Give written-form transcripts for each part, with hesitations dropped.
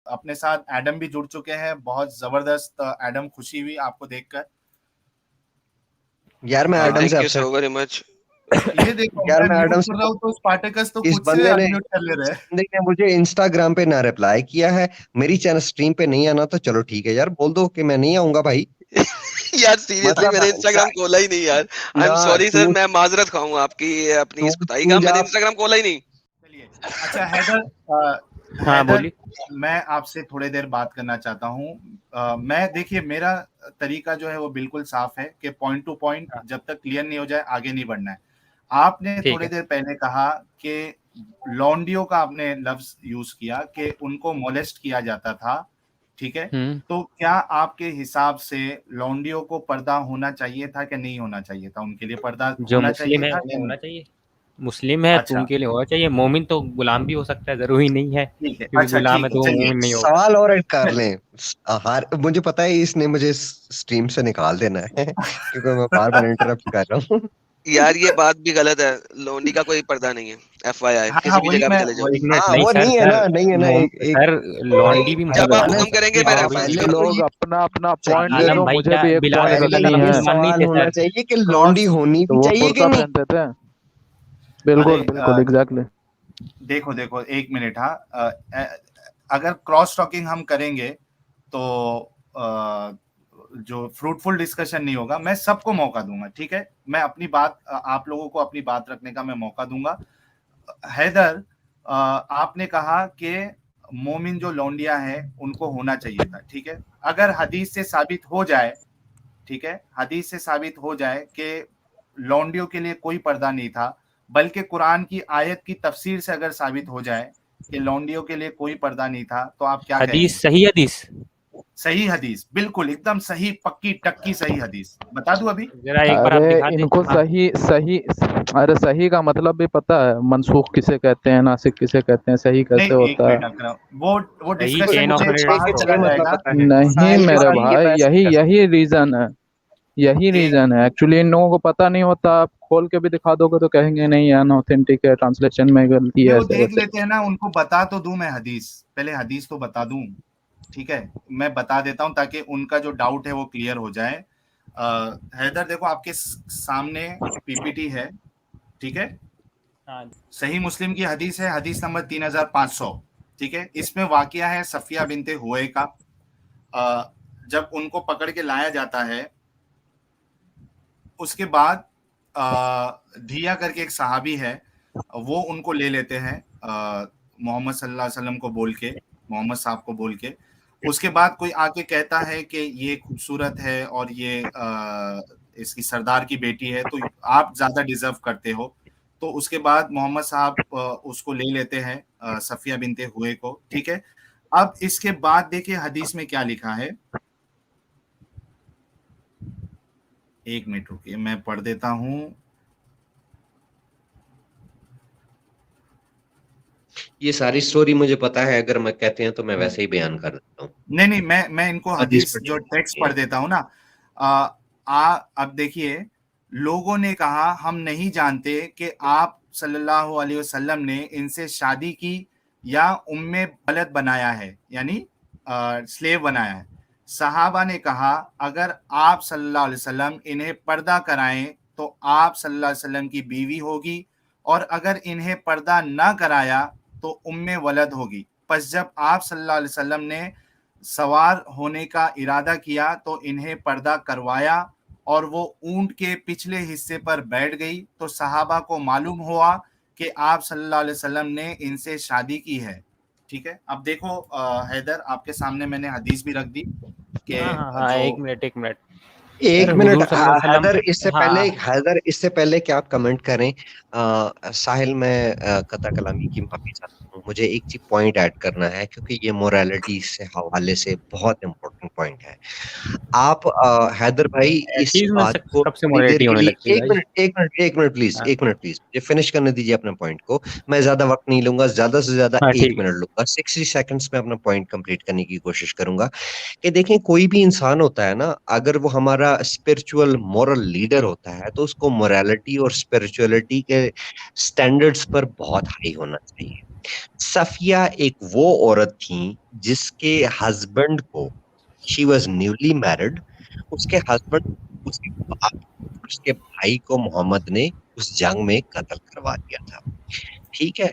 अपने साथ एडम भी जुड़ चुके हैं। बहुत जबरदस्त एडम, खुशी हुई आपको देखकर। यार मैं एडम से thank you upset, so very much. ये देखो, यार मैं मैं म्यूट एडम कर से, रहा हूँ तो स्पार्टकस तो इस खुद से बंदे ने अनम्यूट कर ले रहे हैं। बंदे ने मुझे इंस्टाग्राम पे ना रिप्लाई किया है, मेरी चैनल स्ट्रीम पे नहीं आना, तो चलो ठीक है यार, बोल दो कि मैं नहीं आऊंगा भाई। यार सीरियसली मतलब मैंने इंस्टाग्राम खोला ही नहीं यार। आई एम ना सॉरी सर, तू मैं माजरत खाऊंगा आपकी अपनी तू इस कुताई तू का, जा। मैंने इंस्टाग्राम खोला ही नहीं। चलिए, अच्छा हैदर, हाँ हैदर, बोलिए। मैं आपसे थोड़ी देर बात करना चाहता हूँ। मैं, देखिए, मेरा तरीका जो है वो बिल्कुल साफ है कि पॉइंट टू पॉइंट, हाँ, जब तक क्लियर नहीं हो जाए आगे नहीं बढ़ना है। आपने ठीक थोड़ी है। देर पहले कहा कि लौंडियों का आपने लफ्ज यूज किया कि उनको मोलेस्ट किया जाता था, ठीक है? हम्म। तो क्या आपके हिसाब से लौंडियों को पर्दा होना चाहिए था कि नहीं होना चाहिए था? उनके लिए पर्दा जो होना चाहिए मुस्लिम है था उन्हें या होना नहीं? चाहिए। मुस्लिम है तो अच्छा, उनके लिए होना चाहिए। मोमिन तो गुलाम भी हो सकता है, जरूरी नहीं है ठीक है, क्योंकि अच्छा, गुलाम ठीक है है, तो वो चलिए। मोमिन नहीं होगा। सवाल और ऐड कर लें। हार, मुझे पता है इसने मुझे स्ट्रीम से निकाल देना है क्योंकि मैं बार बार इंटरप्ट कर रहा हूँ। यार ये बात भी गलत है, लोंडी का कोई पर्दा नहीं है। FYI हाँ, हाँ, किसी भी वही जगह पे मैं चले जाओ। वही एक मिनट, हाँ नहीं वो सर, नहीं है सर ना, नहीं है ना, एक सर लॉन्डी भाई भी जब आप मुसलमान है, खत्म करेंगे ये मैं जरूरी रेफरेंस नहीं पहले है। निकालूंगा। लोग अपना अपना अच्छा पॉइंट दे ये आलम दो, भाई मुझे क्या भी एक बिलाल पॉइंट रजी देनी अल्लाह ये है। मुसलमान नहीं सवाल थे होना सर? चाहिए कि लौंडी क्रॉस, होनी तो भी वो चाहिए कि कुर्ता नहीं। पहनते थे। अरे, बिल्कुल बिल्कुल एग्जैक्टली। देखो देखो, एक मिनट, हाँ, अगर क्रॉस टॉकिंग हम करेंगे तो जो फ्रूटफुल डिस्कशन नहीं होगा। मैं सबको मौका दूंगा, ठीक है? मैं अपनी बात, आप लोगों को अपनी बात रखने का मैं मौका दूंगा। हैदर, आपने कहा कि मोमिन जो लौंडिया है उनको होना चाहिए था, ठीक है? अगर हदीस से साबित हो जाए, ठीक है, हदीस से साबित हो जाए कि लौंडियों के लिए कोई पर्दा नहीं था, बल्कि कुरान की आयत की तफसीर से अगर साबित हो जाए कि लौंडियों के लिए कोई पर्दा नहीं था, तो आप क्या कहेंगे? हदीस, सही हदीस। सही हदीस, बिल्कुल एकदम सही, पक्की टक्की सही हदीस बता दूं अभी? जरा एक बार आप अरे दिखा दें। इनको हाँ, सही सही, अरे सही का मतलब भी पता है? मनसूख किसे कहते हैं, नासिक किसे कहते हैं, सही नहीं, कैसे एक होता है? मिनट अकरम, वो सही डिस्कशन चेन ऑफ मुझे से सही मेरिट बाहर के को चला सही होता है। मतलब जाएगा। पता है, नहीं साहिल के मेरे साथ ये भाई, बहस नहीं यही कर सकते। यही रीजन है, यही एक रीजन है एक्चुअली। इन लोगों को पता नहीं होता, आप खोल के भी दिखा दोगे तो कहेंगे नहीं अनऑथेंटिक है, ट्रांसलेशन में गलती नहीं, है, वो ऐसे देख वैसे। लेते हैं ना, उनको बता तो दूं मैं हदीस, पहले हदीस तो बता दूं, ठीक है? मैं बता देता हूं ताकि उनका जो डाउट है वो क्लियर हो जाए। हैदर, देखो आपके सामने पीपीटी है, ठीक है? हाँ, सही मुस्लिम की हदीस है, हदीस नंबर 3500, ठीक है? इसमें वाकया है सफिया बिनते हुए का। जब उनको पकड़ के लाया जाता है, उसके बाद धिया करके एक सहाबी है, वो उनको ले लेते हैं, मोहम्मद सल्लल्लाहु अलैहि वसल्लम को बोल के, मोहम्मद साहब को बोल के। उसके बाद कोई आके कहता है कि ये खूबसूरत है और ये इसकी सरदार की बेटी है, तो आप ज्यादा डिजर्व करते हो। तो उसके बाद मोहम्मद साहब उसको ले लेते हैं, सफिया बिनते हुए को, ठीक है? अब इसके बाद देखिए हदीस में क्या लिखा है, एक मिनट रुकिए, मैं पढ़ देता हूँ। ये सारी स्टोरी मुझे पता है, अगर मैं कहते हैं तो मैं वैसे ही बयान कर देता हूँ। नहीं नहीं, मैं इनको हदीस हदीस पढ़ी जो टेक्स्ट है। पढ़ देता हूँ ना। अब देखिए, लोगों ने कहा हम नहीं जानते कि आप सल्लल्लाहु अलैहि वसल्लम ने इनसे शादी की या उम्मे बलद बनाया है, यानी स्लेव बनाया है। सहाबा ने कहा अगर आप सल्लल्लाहु अलैहि वसल्लम इन्हें पर्दा कराएं तो आप सल्लल्लाहु अलैहि वसल्लम की बीवी होगी, और अगर इन्हें पर्दा ना कराया तो उम्मे वलद होगी। बस जब आप सल्लल्लाहु अलैहि वसल्लम ने सवार होने का इरादा किया तो इन्हें पर्दा करवाया, और वो ऊंट के पिछले हिस्से पर बैठ गई, तो सहाबा को मालूम हुआ कि आप सल्लल्लाहु अलैहि वसल्लम ने इनसे शादी की है, ठीक है? अब देखो हैदर, आपके सामने मैंने हदीस भी रख दी कि हाँ, हाँ, हाँ, जो एक मिनट, एक मिनट। सर एक मिनट, हुजूर सल्लल्लाहु अलैहि हैदर, वसल्लम, हाँ, इससे पहले कि आप कमेंट करें, साहिल, मैं कता कलामी की माफी चाहता हूँ, मुझे एक चीज पॉइंट ऐड करना है क्योंकि ये मोरालिटी से हवाले से बहुत इंपॉर्टेंट पॉइंट है। आप हैदर भाई इस एथीज में बात को कब से थोड़ी देर मोरालिटी के होने लिए, लगती है भाई? एक मिनट प्लीज, हाँ, एक मिनट प्लीज, ये फिनिश करने दीजिए अपने पॉइंट को। मैं ज्यादा वक्त नहीं लूंगा, ज्यादा से ज्यादा हाँ, एक ठीक है। मिनट लूंगा, 60 सेकंड्स में अपना पॉइंट कंप्लीट करने की कोशिश करूंगा। कि देखें, कोई भी इंसान होता है ना, अगर वो हमारा स्पिरिचुअल मॉरल लीडर होता है तो उसको मोरालिटी और स्पिरिचुअलिटी के स्टैंडर्ड्स पर बहुत हाई होना चाहिए। सफिया एक वो औरत थी जिसके हस्बैंड को, शी वॉज न्यूली मैरिड, उसके हस्बैंड, उसके बाप, उसके भाई को मोहम्मद ने उस जंग में कत्ल करवा दिया था। ठीक है।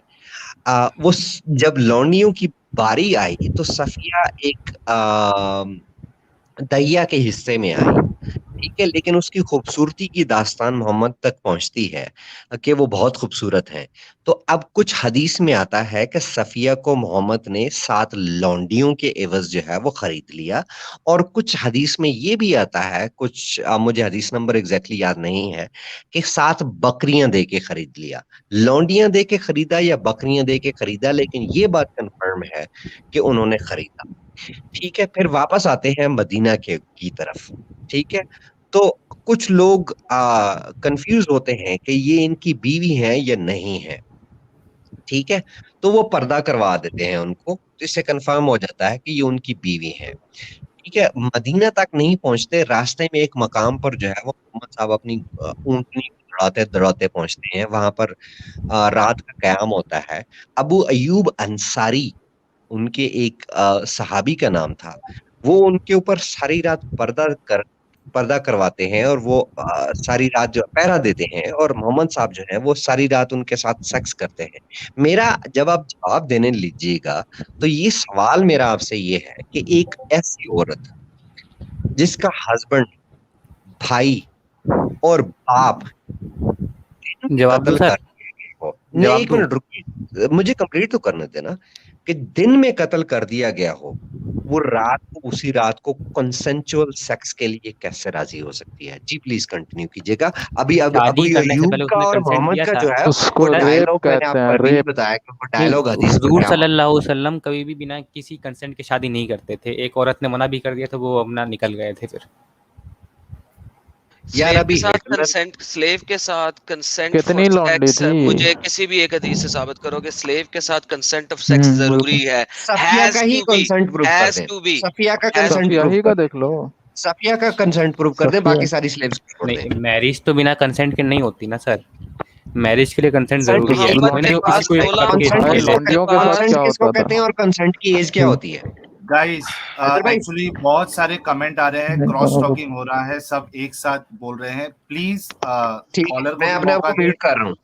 जब लौंडियों की बारी आई तो सफिया एक दैया के हिस्से में आई। ठीक है, लेकिन उसकी खूबसूरती की दास्तान मोहम्मद तक पहुंचती है कि वो बहुत खूबसूरत है। तो अब कुछ हदीस में आता है कि सफिया को मोहम्मद ने 7 लौंडियों के एवज जो है वो खरीद लिया, और कुछ हदीस में ये भी आता है, कुछ मुझे हदीस नंबर एग्जैक्टली याद नहीं है, कि 7 बकरियां दे के खरीद लिया। लौंडियां दे के खरीदा या बकरियां दे के खरीदा, लेकिन ये बात कंफर्म है कि उन्होंने खरीदा। ठीक है, फिर वापस आते हैं मदीना की तरफ। ठीक है, तो कुछ लोग कंफ्यूज होते हैं कि ये इनकी बीवी है या नहीं है। ठीक है, तो वो पर्दा करवा देते हैं उनको, तो इससे कंफर्म हो जाता है कि ये उनकी बीवी है। ठीक है, मदीना तक नहीं पहुंचते, रास्ते में एक मकाम पर जो है वो मोहम्मद साहब अपनी ऊंटनी दौड़ाते दौड़ाते पहुंचते हैं। वहां पर रात का कयाम होता है। अबू अयूब अंसारी उनके एक सहाबी का नाम था। वो उनके ऊपर सारी रात पर्दा करवाते हैं, और वो सारी रात जो पहरा देते हैं, और मोहम्मद साहब जो है वो सारी रात उनके साथ सेक्स करते हैं। मेरा, जब आप जवाब देने लीजिएगा, तो ये सवाल मेरा आपसे ये है कि एक ऐसी औरत जिसका हस्बैंड, भाई और बाप जवाब दूं कत्ल कर सर? दिए गए हो, नहीं जवाब एक दूं? मिनट रुकिए, मुझे कंप्लीट तो करने देना, कि दिन में कत्ल कर दिया गया हो, वो रात को, उसी रात को कंसेंचुअल सेक्स के लिए कैसे राजी हो सकती है? जी प्लीज कंटिन्यू कीजिएगा। अभी अब शादी अबू करने से अयूब पहले का उसने और कंसेंट मोहम्मद दिया का था। जो है वो उसको रेप डायलॉग, मैंने कहते आपको हैं, अभी नहीं रेप। बताया कि वो नहीं, डायलॉग हदीस में हुजूर क्या होता सल्लल्लाहु अलैहि वसल्लम कभी भी बिना किसी कंसेंट के शादी नहीं करते थे। एक औरत ने मना भी कर दिया तो वो अपना निकल गए थे फिर। है। यार अभी हिटलर, स्लेव के साथ कंसेंट फॉर कितनी लौंडी सेक्स, थी। मुझे किसी भी एक हदीस से साबित करो कि स्लेव के साथ कंसेंट ऑफ सेक्स बिल्कुल। जरूरी है। सफिया का ही कंसेंट प्रूव कर हैज दें, टू बी सफिया का हैज कंसेंट सफिया प्रूव ही कर का दें, देख लो। सफिया का कंसेंट प्रूव कर दें, सफिया। बाकी सारी स्लेव्स को छोड़ दें। नहीं, मैरिज तो बिना कंसेंट के नहीं होती ना सर। मैरिज के लिए कंसेंट कंसेंट जरूरी है। किसको मोहम्मद कोई ना के कहते कोई हैं? किसी पास को एक 16 करके कंसेंट भाई किसको मोहम्मद के कहते लौंडियों हैं? के साथ पास क्या कंसेंट किसको होता था? कहते हैं और कंसेंट की एज क्या होती है? गाइस हैदर भाई, एक्चुअली बहुत सारे कमेंट आ रहे हैं, क्रॉस टॉकिंग हो रहा है, सब एक साथ बोल रहे हैं। प्लीज ठीक है, कॉलर को मैं भी अपने आप मौका को दे। म्यूट कर रहा हूँ।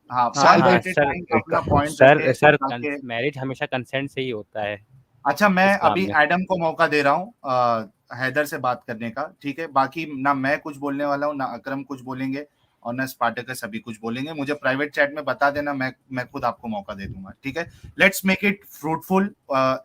हाँ, हाँ साहिल वन भाई, हाँ एट ए सर। टाइम अपना पॉइंट सर रखे सर ताकि। मैरिज हमेशा कंसेंट से ही होता है अच्छा, मैं इस्लाम अभी में। एडम को मौका दे रहा हूँ हैदर से बात करने का। ठीक है, बाकी ना मैं कुछ बोलने वाला हूँ, ना अकरम कुछ बोलेंगे, और ना स्पार्टकस अभी कुछ बोलेंगे। मुझे प्राइवेट चैट में बता देना, मैं खुद आपको मौका दे दूंगा। ठीक है, लेट्स मेक इट फ्रूटफुल।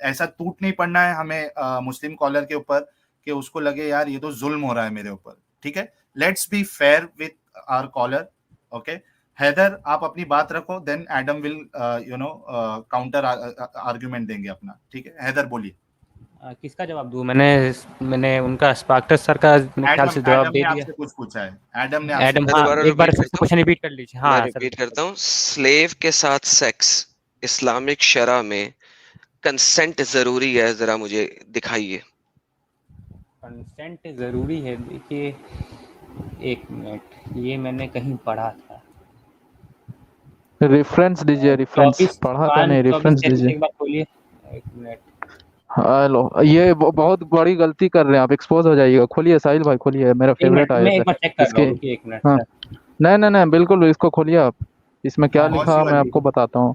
ऐसा टूट नहीं पड़ना है हमें मुस्लिम कॉलर के ऊपर कि उसको लगे यार ये तो जुल्म हो रहा है मेरे ऊपर। ठीक है, let's be fair with our caller. Okay, Haider आप अपनी बात रखो, then Adam will counter argument देंगे अपना। ठीक है, हैदर बोलिए। किसका जवाब दूं? मैंने उनका स्पार्कटस सर का मेरे ख्याल से एडम जवाब एडम दे ने दिया। आपसे कुछ पूछा है। एडम ने आपसे एडम, मैं कुछ हाँ, दोबारा एक बार रिपीट फिर से करता हूँ क्वेश्चन रिपीट कर लीजिए। मैं हाँ सर, रिपीट रिपीट कर करता हूँ। स्लेव के साथ सेक्स इस्लामिक शरा में कंसेंट जरूरी है, जरा मुझे दिखाइए। कंसेंट ज़रूरी है। देखिए, एक मिनट, ये मैंने कहीं पढ़ा था। रेफरेंस दीजिए, रेफरेंस। 24 पढ़ा था कुरान नहीं, रेफरेंस 24:33 दीजिए। एक बार खोलिए। एक मिनट। हेलो, ये बहुत बड़ी गलती कर रहे हैं आप, एक्सपोज हो जाइएगा। खोलिए साहिल भाई, खोलिए, मेरा एक फेवरेट मिनट, मैं आयत है एक बार चेक कर रहा इसके। हूँ, रुकिए एक मिनट हाँ, सर। नहीं नहीं नहीं, बिल्कुल इसको खोलिए आप। इसमें क्या हाँ कौन लिखा सी है मैं वाली? आपको बताता हूँ।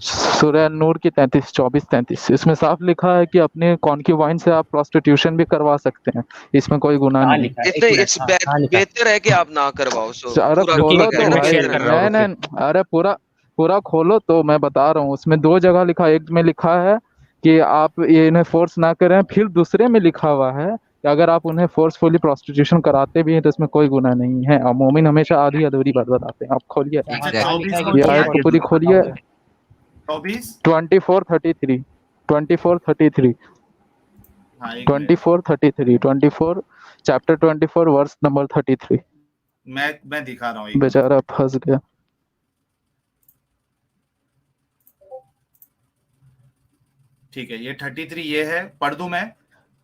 सूरह नूर की 24:33 इसमें साफ लिखा है कि अपने कॉन्क्यूबाइन से आप प्रोस्टिट्यूशन भी करवा सकते हैं, इसमें कोई गुनाह कहाँ नहीं लिखा है? एक इतने मिनट, इट्स हाँ कहाँ लिखा है? बेहतर है कि आप ना करवाओ। सो है। अरे पूरा रुकिए, पूरा खोलो एक तो मिनट, मैं गाइडेंस भाई, शेयर देना कर है। रहा हूँ, नहीं रुकिए। नहीं, अरे पूरा पूरा खोलो तो मैं बता रहा हूँ। उसमें 2 जगह लिखा है, एक में लिखा है कि आप ये इन्हें फोर्स ना करें, फिर दूसरे में लिखा हुआ है कि अगर आप उन्हें फोर्सफुली प्रोस्टिट्यूशन कराते भी हैं तो इसमें कोई गुनाह नहीं है। और मोमिन हमेशा आधी अधूरी बात बताते हैं। आप खोलिए, अच्छा, हाँ, अच्छा, कहाँ एग्जैक्टली। लिखा 24 है कि कौन ये सी आयत है? को ये पूरी खोलिए। 24। 24:33 24:33 हाँ, एक मिनट, 24:33 24 चैप्टर 24 वर्स नंबर 33। मैं दिखा रहा हूँ, एक मिनट। बेचारा फंस गया। ठीक है, ये 33 ये है, पढ़ दूं मैं?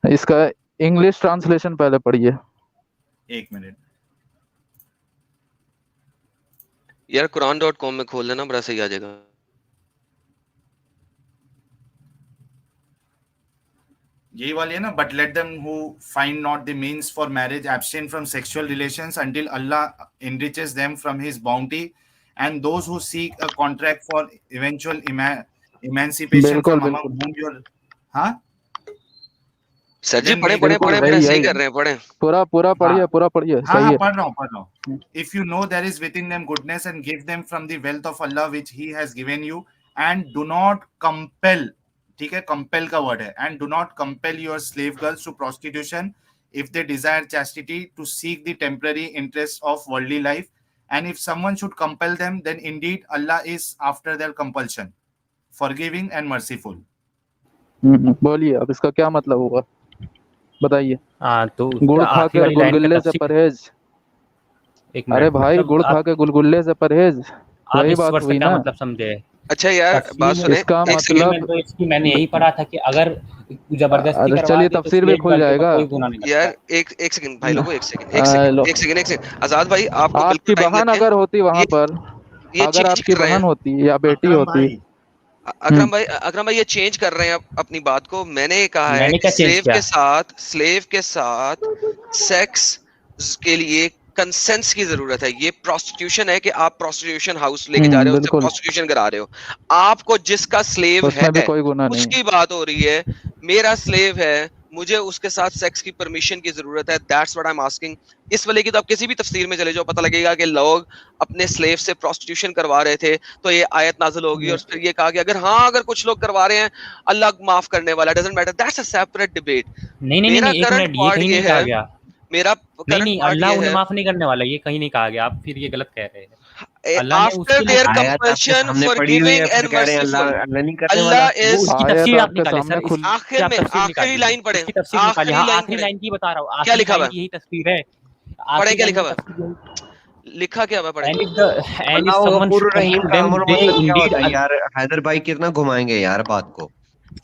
इसका इंग्लिश ट्रांसलेशन पहले पढ़िए। एक मिनट। यार Quran.com में खोल लेना, बड़ा सही आ जाएगा। यही वाली है ना, but let them who find not the means for marriage abstain from sexual relations until Allah enriches them from his bounty, and those who seek a contract for eventual emancipation बिल्कुल from among बिल्कुल whom your हाँ sir जी then पढ़े make पढ़े बिल्कुल पढ़े भाई पढ़े सही यही कर रहे हैं, पढ़े। पूरा पूरा हाँ पढ़िए पूरा पढ़िए हाँ सही हाँ है। पढ़ रहा हूँ। If you know there is within them goodness and give them from the wealth of Allah which He has given you, and do not compel, ठीक है, compel का word है, and do not compel your slave girls to prostitution if they desire chastity to seek the temporary interest of worldly life, and if someone should compel them, then indeed Allah is after their compulsion, forgiving and merciful. बोलिए अब इसका क्या मतलब हुआ, बताइए। हाँ, तो गुड़ उसका खा आखिरी के वाली लाइन का गुलगुल्ले से तफसीर, परहेज। एक अरे मिनट, भाई मतलब गुड़ खा आप के गुलगुल्ले से परहेज, आप वही इस बात वर्ड का हुई क्या ना। मतलब समझे? अच्छा यार तफसीर बात में सुने, इसका एक तफसीर सेकंड में मतलब तो इसकी मैंने यही पढ़ा था कि अगर जबरदस्ती अरे करवा चलिए दी तो तफसीर भी स्लेव खुल गर्ल के ऊपर जाएगा। कोई गुनाह नहीं लगता यार है। एक सेकंड भाई लोगों, एक सेकंड लो, एक सेकंड आजाद भाई, आपको आपकी बिल्कुल टाइम बहन देते हैं। अगर होती वहां ये पर, ये अगर चेंज आपकी कर रहे हैं बहन होती या बेटी अकरम होती। भाई, अकरम भाई ये चेंज कर रहे हैं अपनी बात को। मैंने कहा है मैंने कि क्या चेंज किया? स्लेव के साथ सेक्स के लिए कंसेंस की जरूरत है। ये प्रोस्टिट्यूशन है कि आप प्रोस्टिट्यूशन हाउस लेके जा रहे हो, उससे बिल्कुल, प्रोस्टिट्यूशन करा रहे हो। आपको जिसका स्लेव है उसमें भी कोई गुनाह नहीं है। उसकी बात हो रही है। मेरा स्लेव है, मुझे उसके साथ सेक्स की परमिशन की जरूरत है, that's what I am asking. इस वाले की तो आप किसी भी तफसीर में चले जाओ, पता लगेगा कि लोग अपने स्लेव से प्रोस्टिट्यूशन करवा रहे थे, तो ये आयत नाज़िल होगी और फिर ये कहा कि अगर कुछ लोग करवा रहे हैं, अल्लाह माफ करने वाला, doesn't matter, that's a separate debate. नहीं नहीं नहीं मेरा नहीं, एक करंट मिनट, ये पार्ट कहीं ये नहीं कहा है, गया। मेरा नहीं करंट नहीं, पार्ट अल्लाह ये उन्हें है, माफ नहीं करने वाला, ये कहीं नहीं कहा गया। आप फिर ये गलत कह रहे हैं। अल्लाह ने आफ्टर उसके लिए देयर आयत आपके कंपल्शन सामने फॉर पड़ी हुई है, गिविंग फिर एंड कह रहे हैं अल्लाह मर्सीफुल, अल्लाह नहीं करने वाला। अल्लाह वो इज उसकी आयत तफसीर आप आपके निकालें सामने सर, खुल इसकी आखिर आप में तफसीर आखिरी निकालिए, लाइन पढ़े, इसकी तफसीर निकालिए। हाँ, आखिरी लाइन आखिरी पढ़े, लाइन की बता रहा हूँ, क्या आखिरी लिखा हुआ लाइन है, की यही तस्वीर है, पढ़े आखिरी क्या लाइन लिखा की हुआ तस्वीर यही। है, लिखा क्या हुआ है, पढ़े। एंड इफ अल्लाह समवन गफूर शुड रहीम कंपल का देम अमर दे मतलब क्या इंडीड। होता है यार? हैदर भाई कितना घुमाएंगे यार बात को।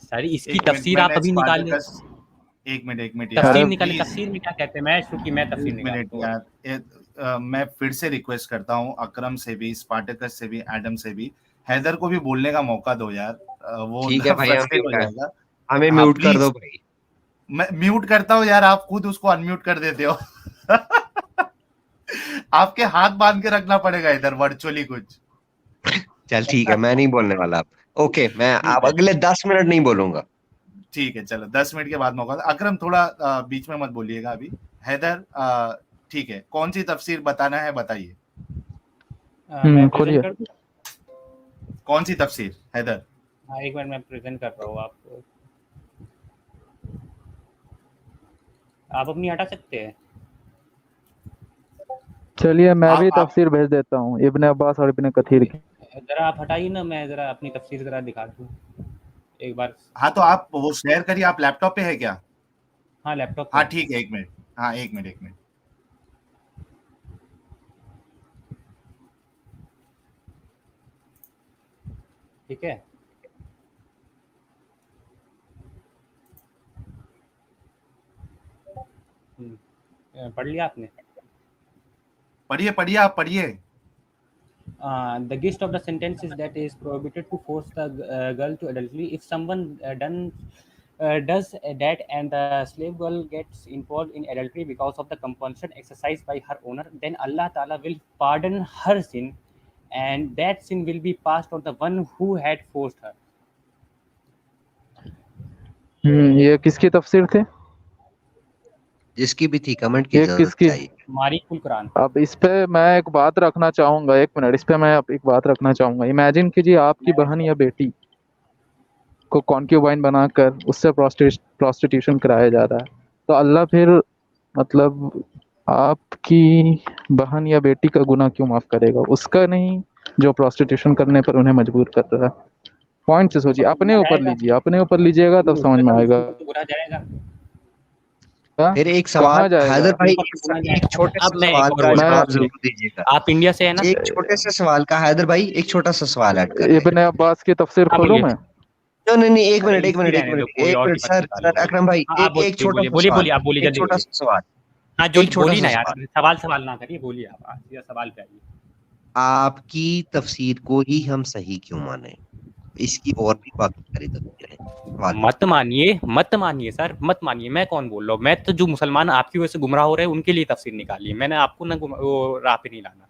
सर इसकी एक मिनट, तफसीर मैं आप अभी नेक्स्ट निकालें, स्पार्टकस, एक मिनट अरे यार, तफसीर निकालें, प्लीज तफसीर में क्या कहते हैं, मैं शुरू की मैं तफसीर एक मिनट निकालता हूँ। यार, मैं फिर से रिक्वेस्ट करता हूँ अकरम से भी, स्पार्टकस से भी, एडम से भी, हैदर को भी बोलने का मौका दो यार, वो ठीक है भाई, हम फ्रस्ट्रेट हो क्या है, जाएगा। हमें हाँ म्यूट कर दो प्लीज, भाई। मैं म्यूट करता हूँ यार, आप खुद उसको अनम्यूट कर देते हो। आपके हाथ बांध के रखना पड़ेगा इधर वर्चुअली कुछ। चल ठीक है, मैं नहीं बोलने वाला अब। ओके, मैं ठीक अब है, अगले 10 मिनट नहीं बोलूंगा। ठीक है, चलो 10 मिनट के बाद मौका दो। अकरम थोड़ा बीच में मत बोलिएगा अभी। हैदर ठीक है, कौन सी तफसीर बताना है बताइए, मैं खोलिए। प्रेजेंट कर दूं? कौन सी तफसीर हैदर? हाँ, एक मिनट मैं प्रेजेंट कर रहा हूँ आपको, आप अपनी हटा सकते हैं। चलिए मैं भी आप तफसीर भेज देता हूँ इब्न अब्बास और इब्न कथीर की। जरा आप हटाइए ना, मैं जरा अपनी तफसीर जरा दिखा दूँ एक बार। हाँ तो आप वो शेयर करिए, आप लैपटॉप पे है क्या? हाँ, लैपटॉप पे हाँ है। ठीक है, एक मिनट, हाँ एक मिनट। ठीक है, पढ़ लिया आपने? पढ़िए आप पढ़िए। The gist of the sentence is that it is prohibited to force the girl to adultery. If someone does that and the slave girl gets involved in adultery because of the compulsion exercised by her owner, then Allah Ta'ala will pardon her sin, and that sin will be passed on the one who had forced her. ये किसकी तफसीर थी? जिसकी भी थी, comment की ये जरूरत किसकी? चाहिए। मारिकुल कुरान। अब इस पे मैं एक बात रखना चाहूंगा, एक मिनट, इस पे मैं अब एक बात रखना चाहूंगा। इमेजिन कीजिए आपकी बहन या बेटी को कॉन्क्यूबाइन बनाकर उससे प्रोस्टिट्यूशन कराया जा रहा है, तो अल्लाह फिर मतलब आपकी बहन या बेटी का गुनाह क्यों माफ करेगा? उसका नहीं जो प्रोस्टिट्यूशन करने पर उन्हें मजबूर कर रहा है। पॉइंट से सोचिए, अपने ऊपर लीजिए, अपने ऊपर लीजिएगा तब समझ में आएगा। तो बुरा जाएगा। फिर एक कहाँ सवाल जाएगा? हैदर भाई, ऊपर तो गुनाह एक जाएगा। छोटे अब से मैं एक सवाल और का बोलता हूँ जवाब आपसे, जरूर दीजिएगा। आप इंडिया से है ना? एक छोटे से सवाल का हैदर भाई, एक छोटा सा सवाल ऐड कर रहे हैं। इब्न अब्बास की तफसीर हाँ, खोलूं बोलिए। मैं? नहीं, एक अरे मिनट इसी रहने दो, कोई और की बात सर निकालिए। अकरम भाई, हाँ, आप एक छोटा सा बोलिए, सवाल, आप बोलिए, एक जल्दी छोटा बोलिए। सा सवाल, हाँ, जो एक छोटा बोलिए सा ना यार, सवाल। सवाल ना करिए, बोलिए आप सीधा सवाल पे आइए। आपकी तफसीर को ही हम सही क्यों माने? इसकी और भी काफी सारी तफसीरें हैं। मत मानिए सर, मत मानिए। मैं कौन बोल रहा हूँ? मैं तो जो मुसलमान आपकी वजह से गुमराह हो रहे हैं उनके लिए तफसीर निकाली है। मैंने आपको ना वो राह पे नहीं लाना।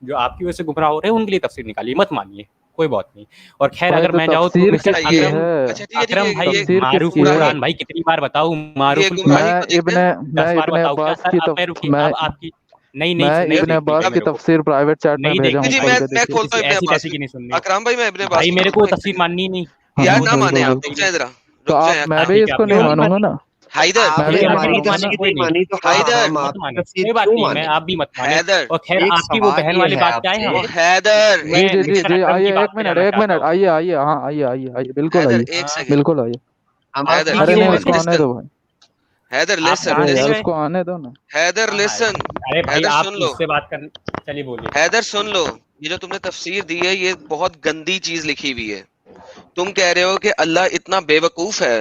जो आपकी वजह से गुमराह हो रहे हैं उनके लिए तफसीर निकाली, मत मानिए, कोई बात नहीं। और खैर भाई अगर तो मैं जाऊँ तो तफसीर मिस्टर किसकी ये अकरम, है? अच्छा ठीक है अकरम भाई तफसीर मारूफ किसकी है? कुरान भाई कितनी बार बताऊं? ये मारूफ गुमराही मैं को देखते हैं। मैं 10 बार इब्ने बताऊं क्या अब्बास सर? की अब मैं रुकिए, मैं अब आपकी नहीं मैं नहीं इब्ने देखनी अब्बास है की मेरे को, तफसीर प्राइवेट चैट में नहीं भेजा देखनी हूँ, जी खोल भाई। के मैं देखिए। खोलता हूँ इब्ने ऐसी अब्बास तैसी की। की नहीं सुननी। अकराम भाई मैं इब्ने अब्बास भाई की मेरे खोलता को हूँ, एक तफसीर सेकंड। माननी नहीं, यार वो ना जो माने बिल्कुल आप, बिल्कुल। रुक जाए जरा, तो रुक आप जाए। मैं भी ठीक है, इसको आपकी नहीं बात मानूंगा मानी। ना। हैदर मैं भी आपने ठीक है, नहीं आपकी हमारी बात मानूंगा। मानी, तफसीर कोई नहीं नहीं। मानी तो हाँ हैदर हम मत आपकी माने, तफसीर कोई बात क्यों नहीं, मैं माने? आप भी मत माने। हैदर और खैर एक आपकी वो सवाल बहन ये वाली है बात क्या है आपसे, ओ हम, हैदर जी एक जी मैं जी सेकंड। मिस्टर जी, अकरम की आइए बात एक पे मिनट जाना एक चाहता मिनट, हूँ। आइए आइए, हाँ आइए आइए आइए, बिल्कुल हैदर आइए, एक हाँ, सेकंड। बिल्कुल आइए। हम हैदर आपकी अरे कीजिए नहीं, क्यों उसको कीजिए। आने लिसन। दो भाई। हैदर आप लिसन कहाँ अरे चले यार लिसन। गए? उसको आने दो ना। हैदर कहाँ है? लिसन। अरे भाई हैदर आप सुन लो, उससे बात कर, चलिए बोलिए। हैदर सुन लो। ये जो तुमने तफसीर दी है ये बहुत गंदी चीज लिखी हुई है। तुम कह रहे हो कि अल्लाह इतना बेवकूफ है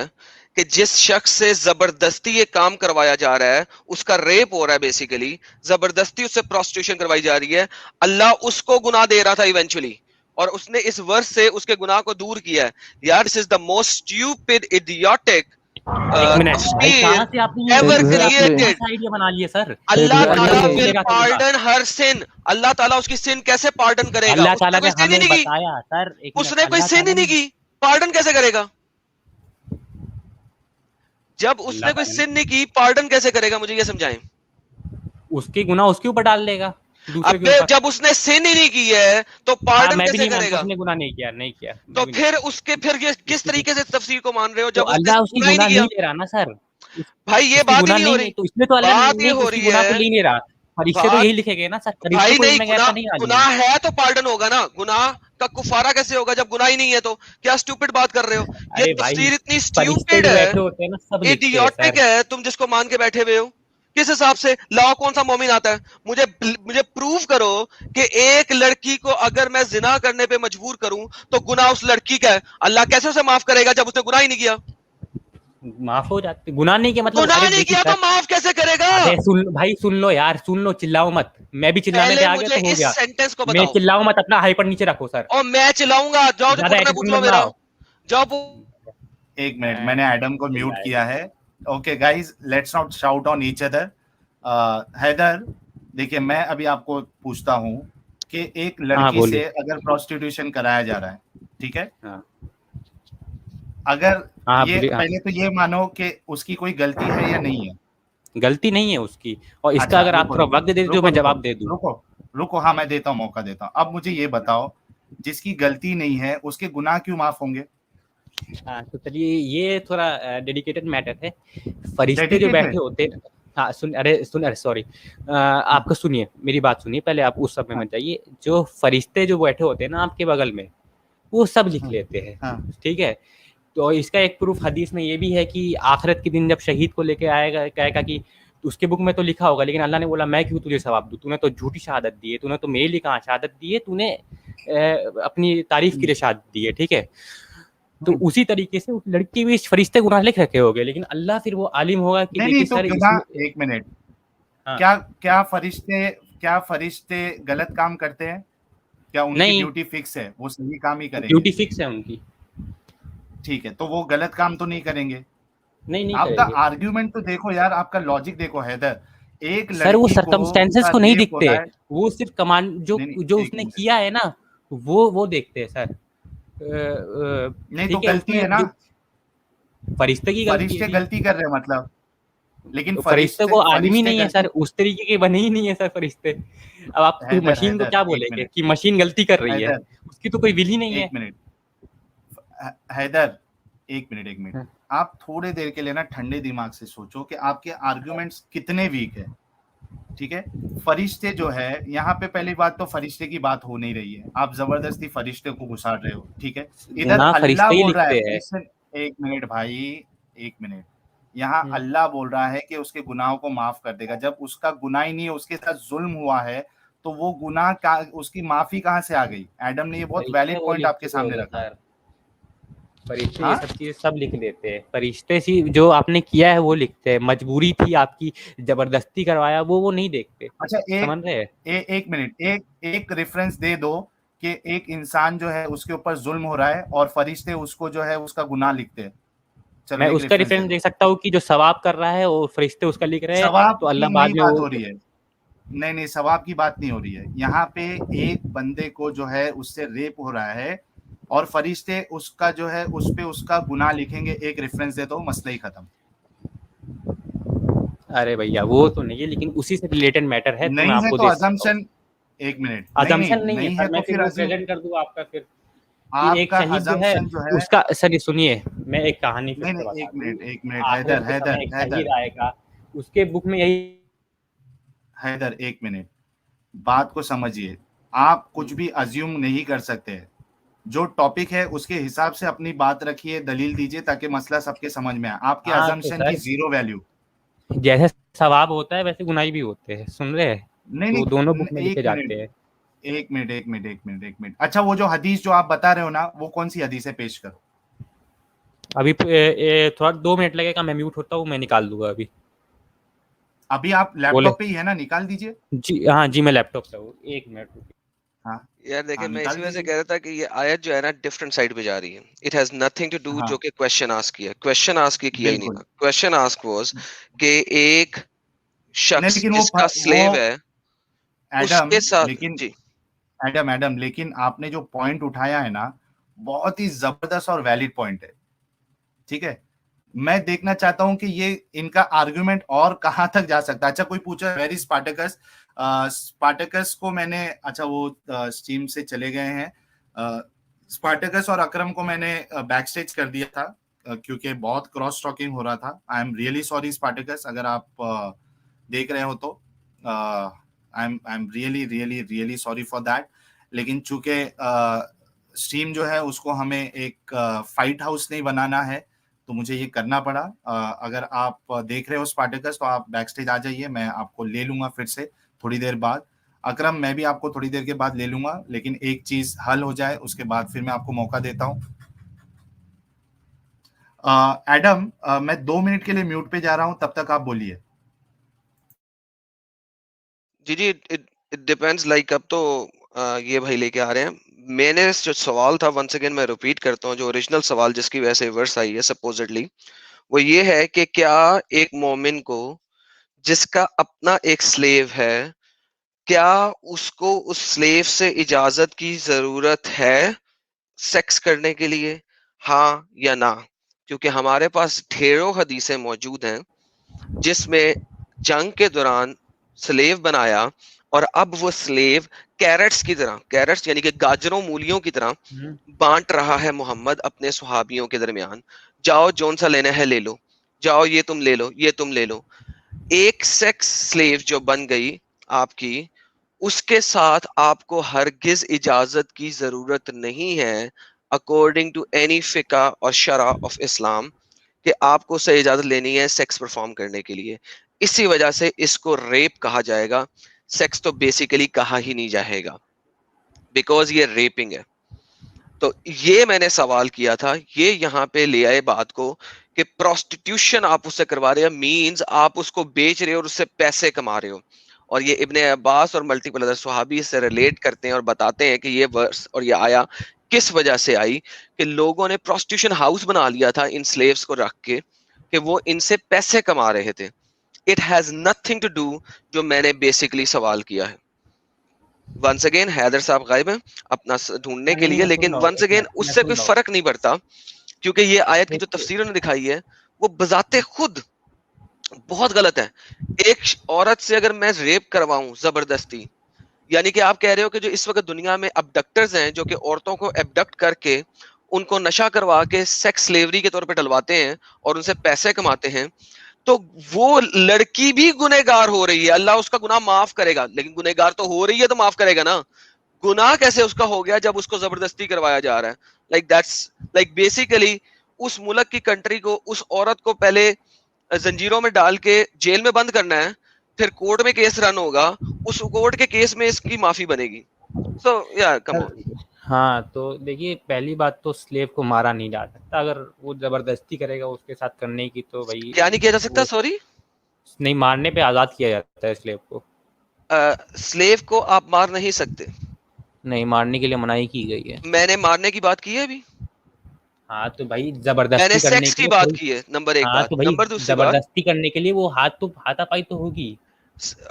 कि जिस शख्स से जबरदस्ती ये काम करवाया जा रहा है, उसका रेप हो रहा है बेसिकली, जबरदस्ती उससे प्रोस्टिट्यूशन करवाई जा रही है, अल्लाह उसको गुनाह दे रहा था इवेंचुअली, और उसने इस वर्ष से उसके गुनाह को दूर किया है। यार this is the most stupid idiotic एक मिनट भाई, कहाँ तफसीर से आपने ये एवर एग्जैक्टली कहाँ क्रिएटेड। से आइडिया बना लिए सर? अल्लाह अल्लाह ताला कैसे एग्जैक्टली। विल बोलेगा करूंगा? पार्डन हर सिन। अल्लाह ताला उसकी सिन कैसे पार्डन करेगा? अल्लाह उसने ताला कोई ने सिन ही हमें नहीं की। बताया सर, एक मिनट, उसने कोई अल्लाह सिन ताला ही नहीं ने, की, पार्डन कैसे करेगा? जब अल्लाह उसने कोई ताला ने सिन नहीं की, पार्डन कैसे करेगा? मुझे ये समझाएं। उसके गुनाह उसके ऊपर डाल देगा, दूसरे के अबे ऊपर। जब उसने सिन ही नहीं की है तो हाँ पार्डन मैं भी कैसे नहीं मानता करेगा? उसने गुनाह नहीं किया, नहीं किया, तो मैं भी नहीं फिर मानता उसके फिर ये किस उसकी। तरीके से तफसीर को मान रहे हो तो जब उसने अल्लाह उसकी गुनाह ही नहीं गुनाह नहीं किया? ले रहा ना सर, भाई ये उसकी बात ही गुनाह नहीं हो नहीं ले, रही। तो इसमें तो अल्लाह बात ये नहीं हो उसकी रही गुनाह को है, ले नहीं रहा। फरिश्ते तो बात यही लिखे गए ना सर, फरिश्ते भाई को नहीं, इल्म गैब गुनाह का नहीं मालूम। गुनाह है तो पार्डन होगा ना। गुनाह का कुफारा कैसे होगा जब गुनाह ही नहीं है? तो क्या स्टूपिड बात कर रहे हो? ये अरे भाई तफसीर इतनी फरिश्ते स्टूपिड जो है, बैठे होते हैं ना सब लिखते हैं इडियोटिक सर। है, तुम जिसको मान के बैठे हुए हो। किस हिसाब से लाओ? कौन सा मोमिन आता है? मुझे मुझे प्रूव करो कि एक लड़की को अगर मैं जिना करने पे मजबूर करूं तो गुनाह उस लड़की का है। अल्लाह कैसे उसे माफ करेगा जब उसने गुनाह ही नहीं किया? माफ हो जाते, गुनाह नहीं किया मतलब, गुनाह अरे नहीं देखिए किया सर, तो माफ कैसे करेगा? अबे सुन भाई, सुन लो यार, सुन लो, चिल्लाओ मत। मैं भी चिल्लाने पे पहले आ गया मुझे तो हो इस गया। सेंटेंस को मैं बताओ चिल्लाऊं मत, अपना हाइपर नीचे रखो सर, और मैं चिल्लाऊंगा। जाओ ज्यादा घुटने एटीट्यूड पूछ लो मत मेरा। लाओ। जाओ एक मिनट, मैंने एडम को म्यूट किया है। Okay guys, let's not shout on each other. Haider, देखिए मैं अभी आपको पूछता हूँ कि एक लड़की से अगर प्रोस्टिट्यूशन कराया जा रहा है, ठीक है, अगर ये पहले तो ये मानो कि उसकी कोई गलती है या नहीं है? गलती नहीं है उसकी, और इसका अच्छा, अगर आप थोड़ा वक्त दे देते तो मैं जवाब दे दूं। रुको रुको, हाँ मैं देता हूँ, मौका देता हूँ। अब मुझे ये बताओ, जिसकी गलती नहीं है उसके गुनाह क्यों माफ होंगे? हाँ तो चलिए, ये थोड़ा डेडिकेटेड मैटर है। फरिश्ते जो बैठे होते हैं, हाँ अरे सॉरी, आपका सुनिए, मेरी बात सुनिए पहले, आप उस सब में मत जाइए। जो फरिश्ते जो बैठे होते हैं ना आपके बगल में, वो सब लिख लेते हैं, ठीक है। तो इसका एक प्रूफ हदीस में ये भी है कि आखिरत के दिन जब शहीद को लेके आएगा, कहेगा कि उसके बुक में तो लिखा होगा, लेकिन अल्लाह ने बोला मैं क्यों तुझे सवाब दूं, तूने तो झूठी शहादत दी है, तूने तो मेरे लिए कहाँ शहादत दी है, तूने अपनी तारीफ के लिए शहादत दी है, ठीक है। तो उसी तरीके से उस लड़की भी फरिश्ते गुनाह लिख रखे होंगे, लेकिन अल्लाह फिर वो आलिम होगा कि नहीं, तो गुनाह, एक मिनट, क्या फरिश्ते गलत काम करते हैं? क्या उनकी ड्यूटी फिक्स है, वो सही काम ही करेंगे? ड्यूटी फिक्स है उनकी, ठीक है, तो वो गलत काम तो नहीं करेंगे? नहीं आपका आर्ग्यूमेंट तो देखो यार, आपका लॉजिक देखो हैदर। एक सर वो लड़की सर्कमस्टेंसेस को नहीं दिखते, वो सिर्फ कमांड जो उसने मिनट। किया है ना, वो देखते हैं सर। नहीं तो गलती है ना, फरिश्ते की फरिश्ते गलती कर रहे हैं मतलब, लेकिन तो फरिश्ते को आलिम ही नहीं है सर, उस तरीके के बने ही नहीं है सर फरिश्ते। अब आप मशीन को क्या बोलेंगे कि मशीन गलती कर रही है, उसकी तो कोई विल ही नहीं है। एक मिनट हैदर, एक मिनट, आप थोड़े देर के लिए ना ठंडे दिमाग से सोचो कि आपके आर्गुमेंट्स कितने वीक है, ठीक है। फरिश्ते जो है यहाँ पे, पहली बात तो फरिश्ते की बात हो नहीं रही है, आप जबरदस्ती फरिश्ते को घुसाड़ रहे हो, ठीक है। इधर अल्लाह बोल रहा है, एक मिनट भाई, एक मिनट, यहाँ अल्लाह बोल रहा है कि उसके गुनाहों को माफ कर देगा। जब उसका गुनाह ही नहीं है, उसके साथ जुल्म हुआ है, तो वो गुनाह का, उसकी माफी कहाँ से आ गई? एडम ने ये बहुत वैलिड पॉइंट आपके सामने रखा। फरिश्ते ये सब चीजें सब लिख लेते हैं, फरिश्ते सी जो आपने किया है वो लिखते हैं, मजबूरी थी आपकी, जबरदस्ती करवाया, वो नहीं देखते। अच्छा, समझ रहे हैं? एक मिनट, एक रेफरेंस दे दो कि एक इंसान जो है उसके ऊपर जुल्म हो रहा है और फरिश्ते उसको जो है उसका गुनाह लिखते हैं। चलो मैं एक उसका रेफरेंस दे रेफरेंस दो। देख सकता हूँ कि जो सवाब कर रहा है वो फरिश्ते उसका लिख रहे हैं, सवाब तो अल्लाह की बाद नहीं में बात वो हो रही है, नहीं सवाब की बात नहीं हो रही है। यहाँ पे एक बंदे को जो है उससे रेप हो रहा है और फरिश्ते उसका जो है उस पे उसका गुनाह लिखेंगे। एक रेफरेंस दे दो, मसला ही खत्म। अरे भैया वो तो नहीं है, लेकिन उसी से रिलेटेड मैटर है, तो मैं नहीं है आपको तो दे सकता हूँ। अजम्पशन, एक मिनट, नहीं अजम्पशन नहीं नहीं है नहीं है सर, मैं तो फिर फिर वो अज्यूम, प्रेजेंट कर दूँ आपका फिर कि एक आपका शहीद जो है अजम्पशन जो है, उसका, सर ये सुनिए, मैं एक कहानी फिर नहीं से नहीं बता दूँ। एक मिनट आखिरत हैदर के समय हैदर एक शहीद हैदर आएगा, उसके बुक में यही हैदर एक मिनट, बात को समझिए। आप कुछ भी अज्यूम नहीं कर सकते। जो टॉपिक है उसके हिसाब से अपनी बात रखिए, दलील दीजिए ताकि मसला सबके समझ में आए। आपके हाँ तो अजम्पशन की सर जीरो वैल्यू। जैसे सवाब होता है वैसे गुनाह भी होते हैं, सुन रहे हैं, नहीं तो दोनों नहीं बुक में एक लिखे मिनट जाते हैं। एक मिनट। अच्छा वो जो हदीस जो आप बता रहे हो ना, वो कौन सी हदीस है, पेश करो। अभी थोड़ा 2 मिनट लगेगा, मैं म्यूट होता हूँ, मैं निकाल दूंगा अभी। अभी आप बोले लैपटॉप पे ही है ना, निकाल दीजिए। जी, हाँ जी, मैं लैपटॉप से हूँ, 1 मिनट रुकिए। हाँ यार देखिए, हाँ मैं इसी निकाल वजह से दीजिए। कह रहा था कि ये आयत जो है ना डिफरेंट साइड पे जा रही है। It has nothing to do हाँ जो कि क्वेश्चन आस्क किया, क्वेश्चन आस्क किया ही नहीं बिल्कुल। था। क्वेश्चन आस्क वाज कि एक नहीं शख्स लेकिन जिसका वो स्लेव है एडम, उसके साथ लेकिन जी। एडम लेकिन आपने जो पॉइंट उठाया है ना, बहुत ही जबरदस्त और वैलिड पॉइंट है। ठीक है, मैं देखना चाहता हूं कि ये इनका आर्गुमेंट और कहां तक जा सकता है। अच्छा कोई पूछा वेर इज स्पार्टकस, स्पार्टकस को मैंने, अच्छा वो स्टीम से चले गए हैं। स्पार्टकस और अकरम को मैंने बैक स्टेज कर दिया था क्योंकि बहुत क्रॉस टॉकिंग हो रहा था। I am really sorry Spartacus, अगर आप देख रहे हो तो I am really really really sorry for that. लेकिन चूंकि स्ट्रीम जो है उसको हमें एक फाइट हाउस नहीं बनाना है, तो मुझे ये करना पड़ा। अगर आप देख रहे हो स्पार्टकस तो आप बैक स्टेज आ जाइए, मैं आपको ले लूंगा फिर से थोड़ी देर बाद। अकरम मैं भी आपको थोड़ी देर के बाद ले लूंगा, लेकिन एक चीज हल हो जाए उसके बाद फिर मैं आपको मौका देता हूँ। एडम मैं 2 मिनट के लिए म्यूट पे जा रहा हूँ, तब तक आप बोलिए। जी जी, इट डिपेंड्स लाइक अब तो ये भाई लेके आ रहे हैं। मैंने जो सवाल था वंस अगेन मैं रिपीट करता हूँ, जो ओरिजिनल सवाल जिसकी वजह से वर्स आई है सपोजिटली, वो ये है कि क्या एक मोमिन को जिसका अपना एक स्लेव है, क्या उसको उस स्लेव से इजाजत की जरूरत है सेक्स करने के लिए, हाँ या ना? क्योंकि हमारे पास ढेरों हदीसें मौजूद हैं जिसमें जंग के दौरान स्लेव बनाया और अब वो स्लेव कैरेट्स की तरह, कैरेट्स यानी कि गाजरों मूलियों की तरह बांट रहा है मोहम्मद अपने सुहाबियों के दरमियान। जाओ जौन सा लेना है ले लो, जाओ ये तुम ले लो, ये तुम ले लो। एक सेक्स स्लेव जो बन गई आपकी, उसके साथ आपको हरगिज इजाजत की जरूरत नहीं है अकॉर्डिंग टू एनी फिका और शरा ऑफ इस्लाम, कि आपको उससे इजाजत लेनी है सेक्स परफॉर्म करने के लिए। इसी वजह से इसको रेप कहा जाएगा, सेक्स तो बेसिकली कहा ही नहीं जाएगा, बिकॉज ये रेपिंग है। तो ये मैंने सवाल किया था, ये यहाँ पे ले आए बात को कि प्रोस्टिट्यूशन आप उससे करवा रहे हो, मींस आप उसको बेच रहे हो और उससे पैसे कमा रहे हो। और ये इब्ने अब्बास और मल्टीपल अदर सहाबी इससे रिलेट करते हैं और बताते हैं कि ये वर्स और ये आया किस वजह से आई, कि लोगों ने प्रोस्टिट्यूशन हाउस बना लिया था इन स्लेव्स को रख के कि वो इनसे पैसे कमा रहे थे। It has nothing to do जो मैंने बेसिकली सवाल किया है। वंस अगेन हैदर साहब गायब हैं अपना ढूंढने के नहीं नहीं, लिए, मैं सुन लेकिन रहा हूँ, वंस एक अगेन मिनट मैं उससे सुन कोई रहा हूँ। फर्क नहीं पड़ता, क्योंकि ये आयत की जो देखिए, तफसीर उन्होंने दिखाई है वो बजाते खुद बहुत गलत है। एक औरत से अगर मैं रेप करवाऊं जबरदस्ती, यानी कि आप कह रहे हो कि जो इस वक्त दुनिया में अबडक्टर्स हैं जो कि औरतों को एबडक्ट करके उनको नशा करवा के सेक्स स्लेवरी के तौर पे डलवाते हैं और उनसे पैसे कमाते हैं, तो वो लड़की भी गुनहगार हो रही है। अल्लाह उसका गुनाह माफ करेगा, लेकिन गुनहगार तो हो रही है तो माफ करेगा ना। गुनाह कैसे उसका हो गया जब उसको जबरदस्ती करवाया जा रहा है? लाइक दैट्स लाइक बेसिकली उस मुल्क की कंट्री को, उस औरत को पहले जंजीरों में डाल के जेल में बंद करना है, फिर कोर्ट में केस रन होगा, उस कोर्ट के केस में इसकी माफी बनेगी। सो या कम ऑन। हाँ तो देखिए, पहली बात तो स्लेव को मारा नहीं जा सकता, अगर वो जबरदस्ती करेगा उसके साथ करने की तो भाई क्या नहीं किया जा सकता? वो सॉरी, नहीं, मारने पे आज़ाद किया जाता है स्लेव को। स्लेव को आप मार नहीं सकते। नहीं, मारने के लिए मनाही की गई है। मैंने मारने की बात की है अभी? हाँ तो भाई मैंने जबरदस्ती करने सेक्स के की लिए बात कोई, की है, नंबर एक हाँ बात। तो भाई नंबर दूसरी बात, जबरदस्ती करने के लिए वो हाथापाई तो होगी।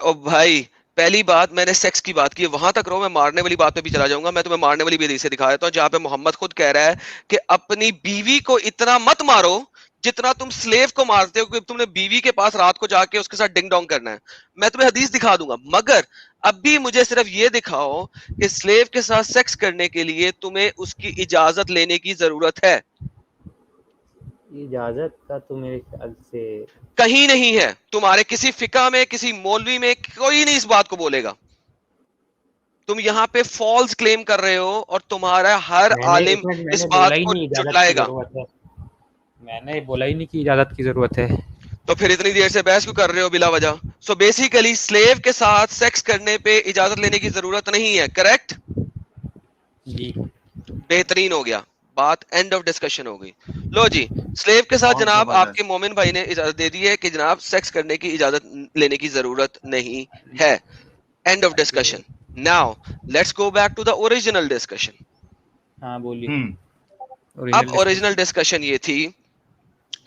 ओ भाई, पहली बात मैंने सेक्स की बात की है, वहां तक रहो, मैं मारने वाली बात पे भी चला जाऊंगा। मैं तुम्हें मारने वाली भी हदीस से दिखा देता हूं, जहां पे मोहम्मद खुद कह रहा है कि अपनी बीवी को इतना मत मारो जितना तुम स्लेव को मारते हो, क्योंकि तुमने बीवी के पास रात को जाके उसके साथ डिंग डोंग करना है। मैं तुम्हें हदीस दिखा दूंगा, मगर अभी मुझे सिर्फ ये दिखाओ कि स्लेव के साथ सेक्स करने के लिए तुम्हें उसकी इजाजत लेने की जरूरत है। इजाजत का तो मेरे ख्याल से कहीं नहीं है, तुम्हारे किसी फिका में, किसी मौलवी में कोई नहीं इस बात को बोलेगा। तुम यहाँ पे फॉल्स क्लेम कर रहे हो और तुम्हारा हर आलिम इस मैंने बोला बात ही को नहीं इजाजत की जुटलाएगा। जरूरत है। मैंने बोला ही नहीं कि इजाजत की जरूरत है। तो फिर इतनी देर से बहस क्यों कर रहे हो बिला वजह? सो बेसिकली स्लेव के साथ सेक्स करने पे इजाजत लेने की जरूरत नहीं है, करेक्ट? जी। बेहतरीन हो गया, बात एंड ऑफ डिस्कशन हो गई। लो जी, स्लेव के साथ बहुत जनाब जबरदस्त। आपके मोमिन भाई ने इजाजत दे दी है कि जनाब सेक्स करने की इजाजत लेने की जरूरत नहीं है। End of discussion. Now let's go back to the original discussion. हाँ बोलिए। अब ओरिजिनल डिस्कशन ये थी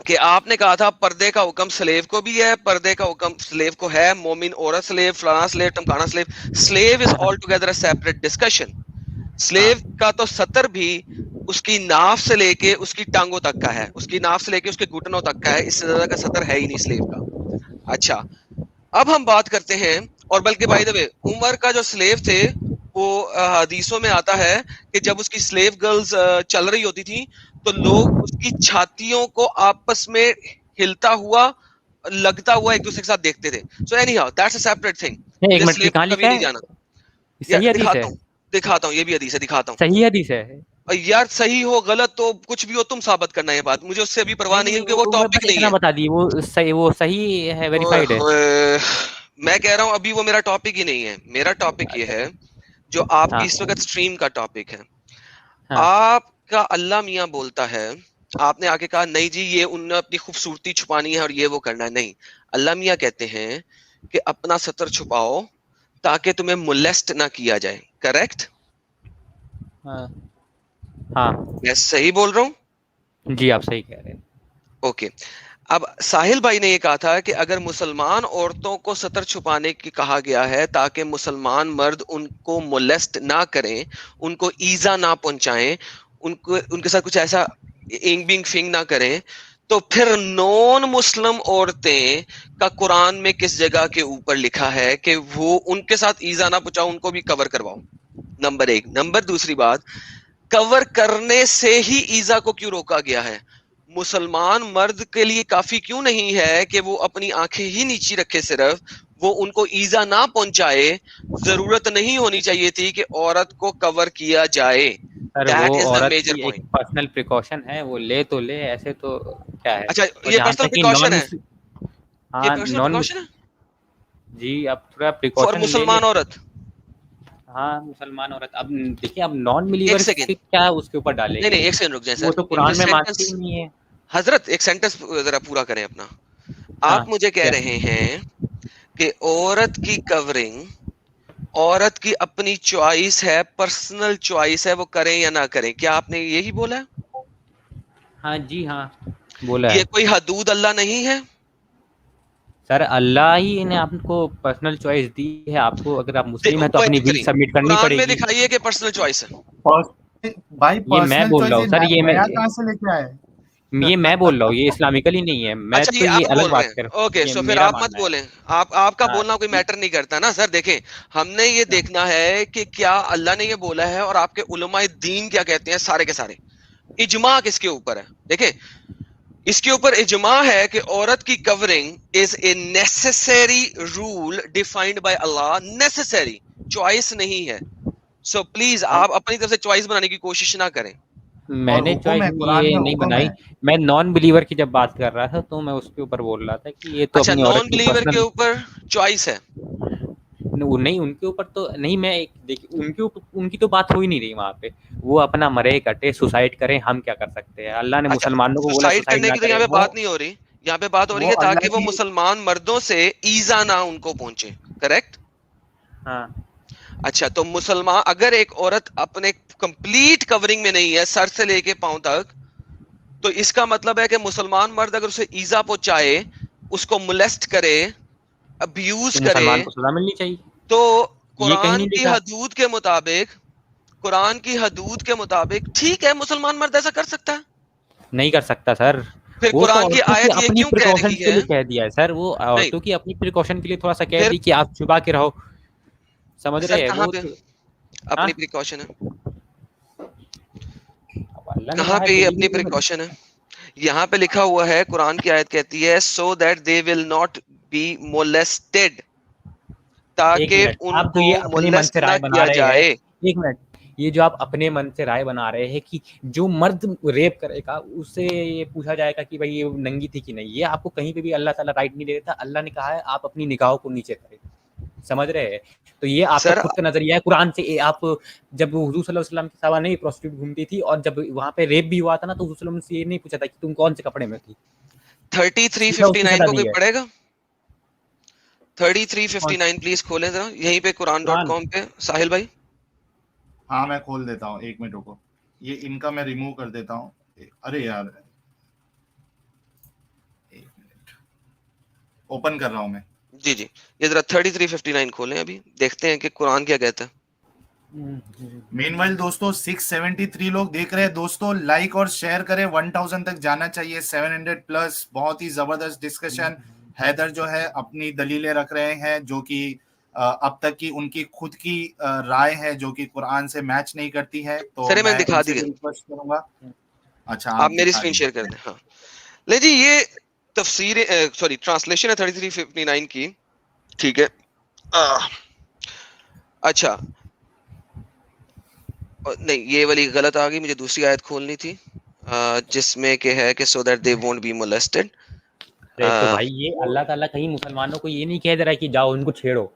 कि आपने कहा था पर्दे का हुक्म स्लेव को भी है, पर्दे का हुक्म स्लेव को है, मोमिन औरत स्लेव, फलाना स्लेव, टमकाना slave. Slave is all together a separate discussion. Slave का तो सतर भी उसकी नाफ से लेके उसकी टांगों तक का है, उसकी नाफ से लेके उसके घुटनों तक का है, इससे ज्यादा का सतर है ही नहीं स्लेव का। अच्छा, अब हम बात करते हैं, और बल्कि बाय द वे उमर का जो स्लेव थे वो हदीसों में आता है कि जब उसकी स्लेव गर्ल्स चल रही होती थी तो लोग उसकी छातियों को आपस में हिलता हुआ, लगता हुआ एक दूसरे के साथ देखते थे। So any how that's a separate thing. एक मुझे मिनट, स्लेव कहाँ को कभी लिखा नहीं है? जाना। सही हदीस है? दिखाता हूँ, ये भी हदीस है, दिखाता हूँ। सही हदीस है? और यार सही हो गलत तो कुछ भी हो, तुम साबित करना ये बात, मुझे उससे अभी परवाह नहीं है, क्योंकि वो मैं टॉपिक बस नहीं इतना है। बता दी, वो सही है, वेरीफाइड है। ओए, मैं कह रहा हूँ अभी वो मेरा टॉपिक ही नहीं है। मेरा टॉपिक ये है जो आपकी हाँ इस वक्त स्ट्रीम का टॉपिक है। हाँ आपका अल्लाह मियाँ बोलता है, आपने आके कहा नहीं जी ये उन्हें अपनी खूबसूरती छुपानी है और ये वो करना है। नहीं, अल्लाह मियाँ कहते हैं कि अपना सतर छुपाओ ताकि तुम्हें मोलेस्ट ना किया जाए, करेक्ट? हाँ हाँ मैं सही बोल रहा हूँ? जी, आप सही कह रहे हैं। ओके। अब साहिल भाई ने ये कहा था कि अगर मुसलमान औरतों को सतर छुपाने की कहा गया है ताकि मुसलमान मर्द उनको मोलेस्ट ना करें, उनको ईजा ना पहुंचाएं, उनको उनके साथ कुछ ऐसा इंग बिंग फिंग ना करें, तो फिर नॉन मुस्लिम औरतें का कुरान में किस जगह के ऊपर लिखा है कि वो उनके साथ ईजा ना पहुंचाओ, उनको भी कवर करवाओ? नंबर एक। नंबर दूसरी बात, कवर करने से ही ईजा को क्यों रोका गया है? मुसलमान मर्द के लिए काफी क्यों नहीं है कि वो अपनी आंखें ही नीची रखे, सिर्फ वो उनको ईजा ना पहुंचाए? जरूरत नहीं होनी चाहिए थी कि औरत को कवर किया जाए। सर दैट वो इज द औरत मेजर की एक पॉइंट। पर्सनल प्रिकॉशन है, वो ले तो ले, ऐसे तो क्या है। अच्छा, और ये जहाँ पर्सनल तक कि प्रिकॉशन नॉन है? हाँ ये पर्सनल नॉन प्रिकॉशन है जी, अब थोड़ा फॉर प्रिकॉशन ले मुसलमान ले। औरत? हाँ मुसलमान औरत, अब देखिए, अब नॉन एक बिलीवर सेकेंड, क्या उसके ऊपर नहीं डालेंगे? नहीं, एक सेकंड रुक जाए वो सर। तो इन कुरान दिस में मानते सेंटेंस ही नहीं है। हजरत एक सेंटेंस जरा पूरा करें अपना। हाँ आप मुझे कह क्या? रहे हैं कि औरत की कवरिंग औरत की अपनी चॉइस है, पर्सनल चॉइस है, वो करें या ना करें, क्या आपने यही बोला है? हाँ जी हाँ, बोला ये है। कोई हदूद अल्लाह नहीं है? सर अल्लाह ही ने आपको पर्सनल चॉइस दी है, आपको अगर आप मुस्लिम हैं तो अपनी विल बेहतरीन, सबमिट करनी कुरान में पड़ेगी। दिखाइए कि पर्सनल चॉइस है। भाई ये मैं पर्सनल बोल चॉइस रहा ये हूँ सर, नया कहाँ से लेके आए? ये मैं बोल रहा हूँ, ये इस्लामिकली नहीं है। मैं अच्छा, ये तो ये आप अलग बोल रहे बात कर, हैं, ओके। ये सो फिर मेरा आप मत मानना है। बोलें। आपका हाँ बोलना कोई मैटर नहीं करता ना सर। देखें, हमने ये देखना है कि क्या अल्लाह ने ये बोला है और आपके उलमाए दीन क्या कहते हैं, सारे के सारे। इजमा किसके ऊपर है? देखें, इसके ऊपर इजमा है कि औरत की covering is a necessary rule defined by Allah, necessary, choice नहीं है। सो प्लीज आप अपनी तरफ से चॉइस बनाने की कोशिश ना करें। और मैंने हुक्म चॉइस है, कुरान ये में नहीं हुक्म बनाई। है। मैं नॉन बिलीवर की जब बात कर रहा था तो मैं उसके ऊपर बोल रहा था कि ये तो अच्छा, अपनी औरत नॉन की बिलीवर के पर्सनल, ऊपर चॉइस है? नहीं उनके ऊपर तो नहीं। मैं एक देखिए, उनके ऊपर उनकी तो बात हो ही नहीं रही वहाँ पे। वो अपना मरे कटे सुसाइड करें, हम क्या कर सकते हैं? अल्लाह ने अच्छा, मुसलमानों को बोला सुसाइड सुसाइड करने ना की तो करें। यहाँ पे वो बात नहीं हो रही। यहाँ पे बात हो रही वो है ताकि अल्लाह वो की मुसलमान मर्दों से ईजा ना उनको पहुंचे, करेक्ट? हाँ अच्छा, तो मुसलमान अगर एक औरत अपने कंप्लीट कवरिंग में नहीं है सर से लेके पांव तक, तो इसका मतलब है कि मुसलमान मर्द अगर उसे ईजा पहुंचाए, उसको मोलेस्ट करे, अब्यूज तो करे, मुसलमान को सजा मिलनी चाहिए। तो ये कहीं कुरान नहीं की लिखा। हदूद के मुताबिक, कुरान की हदूद के मुताबिक ठीक है, मुसलमान मर्द ऐसा कर सकता है। नहीं कर सकता सर। फिर वो तो कुरान की औरतों की आयत ये अपनी क्यों कह प्रिकॉशन रही के है? लिए कह दिया है सर, वो नहीं, औरतों की अपनी प्रिकॉशन के लिए थोड़ा सा कह फिर दी कि आप छुपा के रहो, समझ सर रहे हैं कहाँ वो पे तो। हाँ, अपनी प्रिकॉशन है? अब अल्लाह ने कहाँ कहा है पे ये अपनी डिलीवरी में। प्रिकॉशन है? यहाँ पे लिखा हुआ है, कुरान की आयत कहती है so that they will not be molested, एक ताकि मिनट, आप तो उनको ये अपने मन मोलेस्ट से ना राय बना किया रहे हैं। जाए। एक मिनट, ये जो आप अपने मन से राय बना रहे हैं कि जो मर्द रेप करेगा उससे ये पूछा जाएगा कि भाई ये नंगी थी कि नहीं, ये आपको कहीं पे भी अल्लाह ताला राइट नहीं देता। अल्लाह ने कहा है आप अपनी निगाहों को नीचे करें, समझ रहे हैं? तो ये आपका सर खुद का नजरिया है कुरान से। आप जब हुजूर सल्लल्लाहु अलैहि वसल्लम की साहबा नहीं प्रोस्टिट्यूट घूमती थी, और जब वहां पे रेप भी हुआ था ना, तो हुजूर सल्लल्लाहु अलैहि वसल्लम से ये नहीं पूछा था कि तुम कौन से कपड़े में थी, सीधा उसकी 3359 सजा को दी कोई है। पढ़ेगा? कौन? 3359 प्लीज खोलें जरा, यहीं पे कुरान। कुरान.com पे साहिल भाई। हाँ मैं खोल देता हूँ, एक मिनट रुको, ये इनका मैं रिमूव कर देता हूँ। अरे यार, एक मिनट, ओपन कर रहा हूँ मैं। जी जी, ये जरा 3359 खोलें, अभी देखते हैं कि कुरान क्या कहता है। मीनवाइल दोस्तों 673 लोग देख रहे हैं। दोस्तों लाइक और शेयर करें, 1000 तक जाना चाहिए, 700 प्लस। बहुत ही जबरदस्त डिस्कशन। हैदर जो है अपनी दलीलें रख रहे हैं, जो कि अब तक की उनकी खुद की राय है, जो कि कुरान से मैच नहीं करती है। तो सर मैंने मैं दिखा उनसे दी भी है, रिक्वेस्ट करूंगा। अच्छा, आप आप मेरी दिखा स्क्रीन शेयर कर दीजिए। दें। हाँ, ले जी, ये तफसीर सॉरी ट्रांसलेशन है 3359 की, ठीक है। अच्छा, नहीं ये वाली गलत आ गई, मुझे दूसरी आयत खोलनी थी, जिसमें के है कि so that they won't be molested. अरे तो भाई ये अल्लाह ताला कहीं मुसलमानों को ये नहीं कह दे रहा है कि जाओ उनको छेड़ो,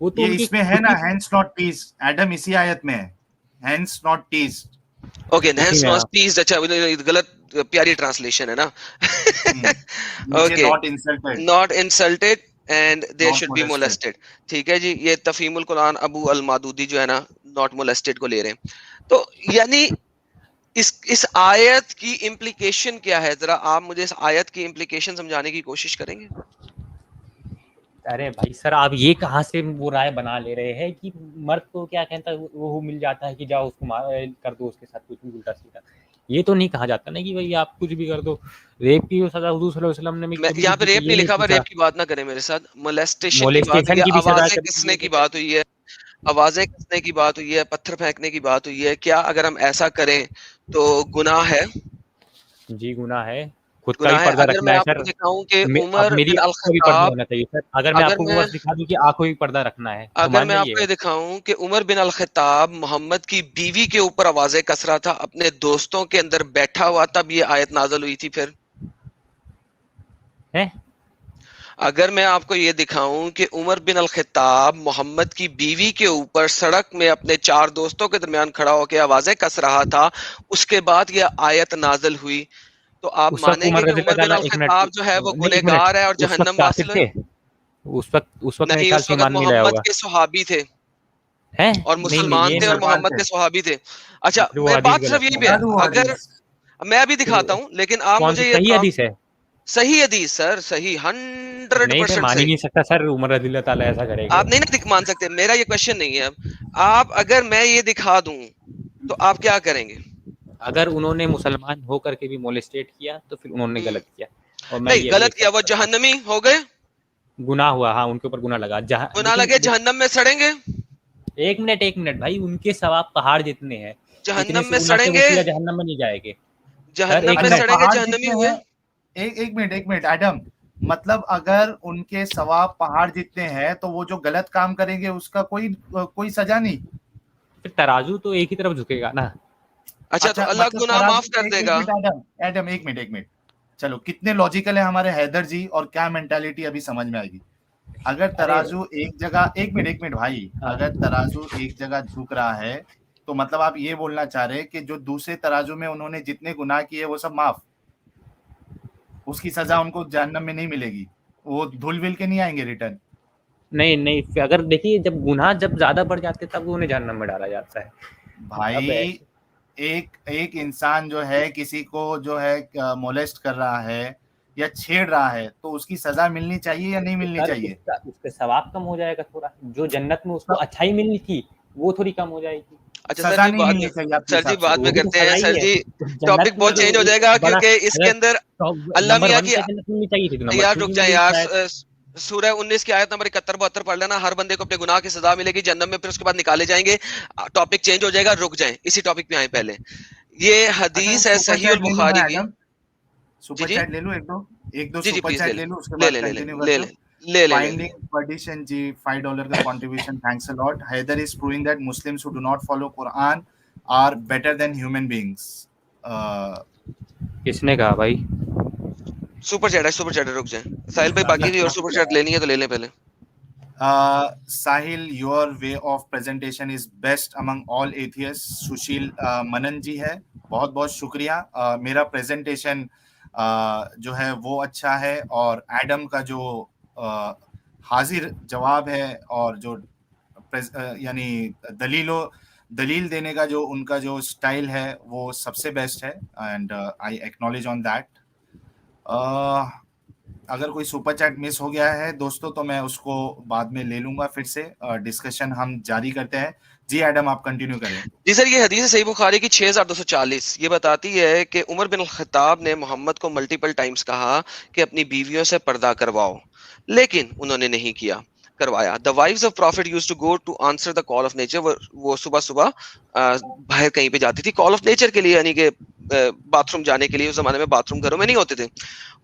वो तो ये उनकी इसमें है खुद ना, की। हैंड्स नॉट टीज, एडम इसी आयत में है, हैंड्स नॉट टीज। ओके, उसी हैंस में। नॉट टीज्ड, अच्छा गलत, प्यारी ट्रांसलेशन है ना। नीचे okay, not insulted, not insulted and they not should be molested. Molested. ठीक है जी, ये तफहीमुल कुरान अबू अल मादूदी जो है ना, नॉट मोलेस्टेड को ले रहे हैं। तो यानी इस आयत की इम्प्लीकेशन क्या है? जरा आप मुझे इस आयत की इम्प्लीकेशन समझाने की कोशिश करेंगे? अरे भाई सर, आप ये कहाँ से वो राय बना ले रहे हैं कि मर्द को क्या कहता है, वो मिल जाता है कि जाओ उसको मार कर दो, उसके साथ कुछ भी उल्टा सीधा। ये तो नहीं कहा जाता ना कि भाई आप कुछ भी कर दो। रेप की जो सजा हुजूर सल्लल्लाहु अलैहि वसल्लम ने भी मैं कभी यहाँ कुछ पे भी रेप ये नहीं नहीं लिखा हुआ, पूछा। रेप की बात ना करें मेरे साथ, मोलेस्टेशन की बात हुई मोलेस्टेशन है, की भी सजा आवाजें कभी किसने ये की क्या। बात हुई है, आवाजें कसने की बात हुई है, पत्थर फेंकने की बात हुई है, क्या अगर हम ऐसा करें तो गुनाह है? जी गुनाह है, खुद का भी गुनाह है। पर्दा अगर रखना मैं है आपको सर। दिखाऊं कि अब उमर मेरी बिन अल आंखों का भी पर्दा खत्ताब, होना चाहिए सर। अगर मैं अगर आपको वो मैं वर्ष दिखा दूं कि आंखों का भी पर्दा रखना है तो अगर मान मैं आपको जाइएगा। ये दिखाऊं कि उमर बिन अल खत्ताब मोहम्मद की बीवी के ऊपर आवाजें कस रहा था, अपने दोस्तों के अंदर बैठा हुआ, तब ये आयत नाज़िल हुई थी। फिर है अगर मैं आपको ये दिखाऊं कि उमर बिन अल खत्ताब मोहम्मद की बीवी के ऊपर सड़क में अपने चार दोस्तों के दरमियान खड़ा होकर आवाजें कस रहा था, उसके बाद ये आयत नाज़िल हुई, तो आप उस वक्त मानेंगे उमर कि रजी उमर बिन अल एक मिनट, खत्ताब जो है वो नहीं एक मिनट, गुनहगार है और उस वक्त जहन्नम काफिर वासिल है? थे। उस वक्त मेरे नहीं, ख्याल उस से वक्त ईमान नहीं लाया मोहम्मद होगा। के सहाबी थे, है और नहीं नहीं, मुसलमान ये थे, और नहीं। मुसलमान मोहम्मद थे। के सहाबी थे। अच्छा, फिर वो मैं हदीस बात सिर्फ गलत यही है। पे है। बता दूं अगर हदीस? मैं अभी फिर दिखाता हूं, लेकिन आप कौन सी मुझे ये सही हदीस है? सही हदीस सर, सही नहीं, मैं 100% मान ही सही। नहीं सकता सर उमर रजी अल्लाह ताला ऐसा करेंगे। आप नहीं ना मान सकते, मेरा ये क्वेश्चन नहीं है। अब आप, अगर मैं ये दिखा दूं तो आप क्या करेंगे? अगर उन्होंने मुसलमान होकर के भी मोलेस्टेट किया तो फिर उन्होंने गलत किया, और मैं नहीं, ये भी गलत किया, एक्सेप्ट वो करता हूँ। जहन्नमी हो गए, गुनाह हुआ, हाँ उनके ऊपर गुनाह लगा गुनाह लेकिन लगे, जहन्नम में सड़ेंगे, एक मिनट भाई, उनके सवाब पहाड़ जितने हैं। इतने जहन्नम से में गुनाह के वो सड़ेंगे, सीधा जहन्नम में नहीं जाएंगे। सर जहन्नम एक में अच्छा, मिनट, सड़ेंगे, पहाड़ जहन्नमी जितने हुए। हैं। एक मिनट एडम, मतलब अगर उनके सवाब पहाड़ जितने हैं, तो वो जो गलत काम करेंगे उसका कोई कोई सजा नहीं? फिर तराजू तो एक ही तरफ झुकेगा ना। अच्छा, तो अच्छा, अल्लाह मतलब गुनाह तराजू, माफ कर एक देगा। मिनट एडम, एक मिनट, चलो कितने लॉजिकल है हमारे हैदर जी, और क्या मेंटालिटी अभी समझ में आएगी। अगर अरे तराजू एक जगह, एक मिनट भाई, हाँ, अगर तराजू एक जगह झुक रहा है, तो मतलब आप ये बोलना चाह रहे हैं कि जो दूसरे तराजू में उन्होंने जितने गुनाह किए वो सब माफ, उसकी सजा उनको जहन्नम में नहीं मिलेगी, वो धुल विल के नहीं आएंगे रिटर्न? नहीं नहीं, अगर देखिए जब गुनाह जब ज्यादा बढ़ जाते हैं तब उन्हें जहन्नम में डाला जाता है। अब भाई ऐसे- एक इंसान जो है किसी को जो है मोलेस्ट कर रहा है या छेड़ रहा है तो उसकी सजा मिलनी चाहिए या नहीं मिलनी सर चाहिए? उसके सवाब कम हो जाएगा थोड़ा, जो जन्नत में उसको अच्छाई मिलनी थी वो थोड़ी कम हो जाएगी। अच्छा सजा सर जी नहीं बाद मिलनी में, चाहिए आपके सर जी हिसाब से? बाद में वो भी तो करते हैं सजा सर ही है। जी, जन्नत टॉपिक में बहुत तो चेंज हो एक जाएगा बड़ा क्योंकि इसके अगर अंदर टॉप अल्लाह नंबर मियाँ 1 की, पे जन्नत मिलनी चाहिए थी तो नंबर यार 2 रुक भी जाए मिलनी यार, शायद। सूरह 19 की आयत नंबर 71-72 पढ़ लेना, हर बंदे को अपने गुनाह की सजा मिलेगी जन्नत में, फिर उसके बाद निकाले जाएंगे। टॉपिक चेंज हो जाएगा, रुक जाएं, इसी टॉपिक पे आए पहले। ये अच्छा हदीस है सुपर सही चैट और ले लूं बुखारी मैं की। एडम, जी सुपर जी चैट ले लूं एक दो जी जी, सुपर प्लीज ले चैट ले ले लूं, उसके ले बाद ले ले ले कंटिन्यू करते ले हो। ले ले ले ले ले फाइंडिंग परडिशन जी, $5 का contribution, thanks a lot. Haider is proving that Muslims who do not follow Quran are better than human beings. किसने कहा भाई? सुपर चैट है, सुपर चैट है, रुक जाए साहिल भाई, बाकी की और सुपर चैट लेनी है तो ले लें पहले। Sahil, your way of presentation is best among all atheist. Sushil Manan ji है, बहुत बहुत शुक्रिया। मेरा प्रेजेंटेशन जो है वो अच्छा है, और एडम का जो हाजिर जवाब है और जो यानी दलील देने का जो उनका जो स्टाइल है वो सबसे बेस्ट है, and I acknowledge on that. अगर कोई सुपर चैट मिस हो गया है दोस्तों तो मैं उसको बाद में ले लूंगा, फिर से डिस्कशन हम जारी करते हैं। जी एडम, आप कंटिन्यू करें। जी सर, ये हदीस है सही बुखारी की 6240, ये बताती है कि उमर बिन खत्ताब ने मोहम्मद को मल्टीपल टाइम्स कहा कि अपनी बीवियों से पर्दा करवाओ, लेकिन उन्होंने नहीं किया, करवाया। The wives of prophet used to go to answer the call of nature, वो सुबह सुबह बाहर कहीं पे जाती थी कॉल ऑफ नेचर के लिए, यानी कि बाथरूम जाने के लिए। उस जमाने में बाथरूम घरों में नहीं होते थे।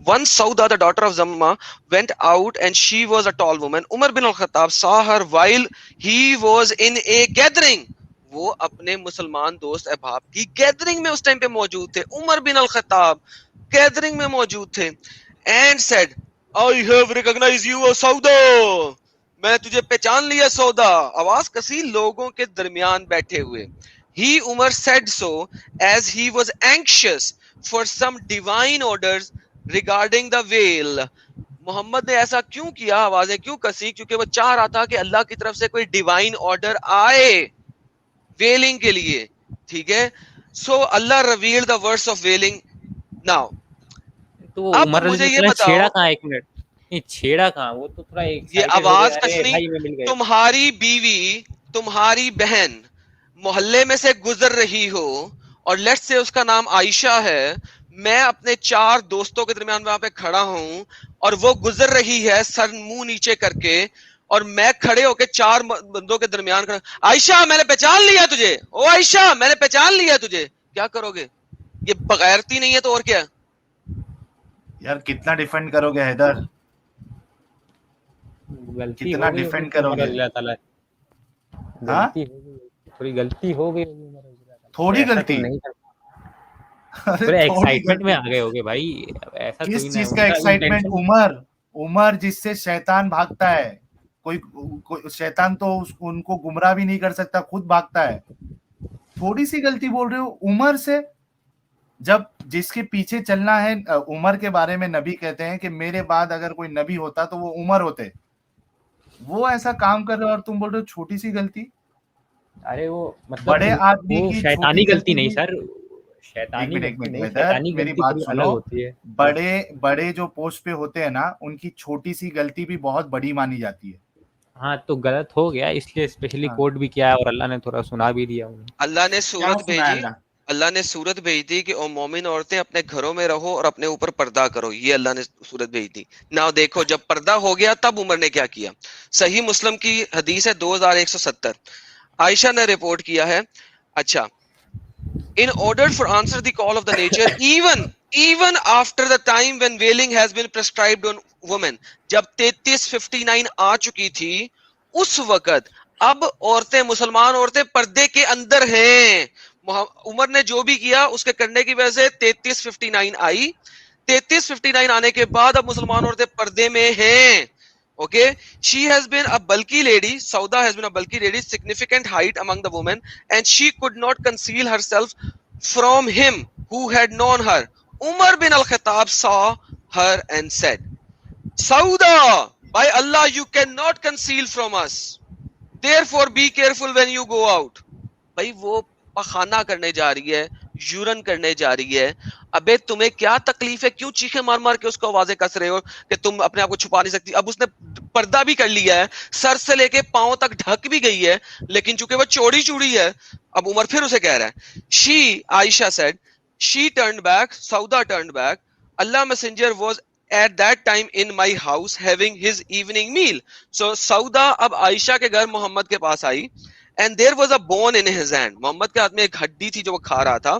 Once Sauda, the daughter of Zamma, went out and she was a tall woman. Umar bin al-Khattab saw her while he was in a gathering. वो अपने मुसलमान दोस्त अहबाब की गैदरिंग में उस टाइम पे मौजूद थे। उमर बिन अल खत्ताब गैदरिंग में मौजूद थे। And said, I have recognised you O Sauda, मैं तुझे पहचान लिया सौदा। आवाज कसी लोगों के दरमियान बैठे हुए। He Umar said so as he was anxious for some divine orders regarding the veil. Mohammad ने ऐसा क्यों किया, आवाजें क्यों कसी? क्योंकि वो चाह रहा था कि अल्लाह की तरफ से कोई डिवाइन ऑर्डर आए वेलिंग के लिए, ठीक है। So Allah revealed the words of veiling. Now तो अब उमर मुझे ये ने बताओ, छेड़ा कहाँ? 1 मिनट, नहीं छेड़ा कहाँ? वो तो थोड़ा ये एक्साइटेड हो गए, आवाज अरे कसनी, भाई मैं मिल गए। तुम्हारी बीवी, तुम्हारी बहन मोहल्ले में से गुजर रही हो, और लेट्स से उसका नाम आयशा है, मैं अपने 4 दोस्तों के दरमियान वहां पे खड़ा हूं, और वो गुजर रही है सर मुंह नीचे करके, और मैं खड़े होके 4 बंदों के दरमियान खड़ा, आयशा मैंने पहचान लिया तुझे, ओ आयशा मैंने पहचान लिया तुझे, क्या करोगे? ये बगैरती नहीं है तो और क्या? यार कितना डिफेंड करोगे हैदर, गलती कितना हो गई डिफेंड होगी करोगे? अल्लाह ताला, हाँ, गलती हो गई, थोड़ी गलती हो गई होगी उमर अल्लाह ताला, थोड़ी ऐसा गलती? तो नहीं था। अरे थोड़े थोड़ी एक्साइटमेंट में आ गलती गए होगे भाई, ऐसा किस कोई ना चीज का उनका एक्साइटमेंट? इंटेंशन। उमर जिससे शैतान भागता है, कोई शैतान तो उनको गुमराह भी नहीं कर सकता, खुद भागता है। थोड़ी सी गलती बोल रहे हो उमर से? जब जिसके पीछे चलना है, उमर के बारे में नबी कहते हैं कि मेरे बाद अगर कोई नबी होता तो वो उमर होते। वो ऐसा काम कर रहे हो और तुम बोल रहे हो छोटी सी गलती? अरे वो मतलब बड़े आदमी वो की शैतानी छोटी गलती नहीं भी। सर, एक शैतानी मिनट गलती नहीं, हैदर, शैतानी मेरी गलती बात थोड़ी सुनो। अलग होती है। बड़े जो पोस्ट पे होते हैं ना, उनकी छोटी सी गलती भी बहुत बड़ी मानी जाती है। हाँ तो गलत हो गया, इसलिए स्पेशली हाँ। कोड भी किया है और अल्लाह ने थोड़ा सुना भी दिया उन्हें। अल्लाह ने क्या सूरत सुना है भेजी, अल्लाह? अल्लाह ने सूरत भेज दी कि ओ मोमिन औरतें अपने घरों में रहो और अपने ऊपर पर्दा करो, ये अल्लाह ने सूरत भेज दी। ना देखो जब पर्दा हो गया तब उमर ने क्या किया। सही मुस्लिम की हदीस है 2170, आयशा ने रिपोर्ट किया है। अच्छा, in order for answer the call of the nature even after the time when wailing has been prescribed on women, जब 3359 आ चुकी थी उस वक्त अब औरतें, मुसलमान औरतें पर्दे के अंदर हैं। उमर ने जो भी किया उसके करने की वजह से 3359 आई। 3359 आने के बाद अब मुसलमान औरतें पर्दे में हैं। Okay, she has been a bulky lady. Sauda has been a bulky lady, significant height among the women, and she could not conceal herself from him who had known her. Umar bin al-Khattab saw her and said, Sauda, by Allah you cannot conceal from us, therefore be careful when you go out. भाई वो पखाना करने जा रही है, यूरन करने जा रही है, अबे तुम्हें क्या तकलीफ है, क्यों चीखे मार मार के उसको आवाजें कस रहे हो कि तुम अपने आप को छुपा नहीं सकती। अब उसने पर्दा भी कर लिया है, सर से लेके पांव तक ढक भी गई है, लेकिन चूंकि वो चौड़ी चूड़ी है, अब उमर फिर उसे कह रहा है, she Ayesha said, she turned back, Sauda turned back, Allah messenger was at that time in my house having his evening meal. So सऊदा अब आयशा के घर मोहम्मद के पास आई, and there was a bone in his hand. Mohammad के हाथ में एक हड्डी थी जो वो खा रहा था.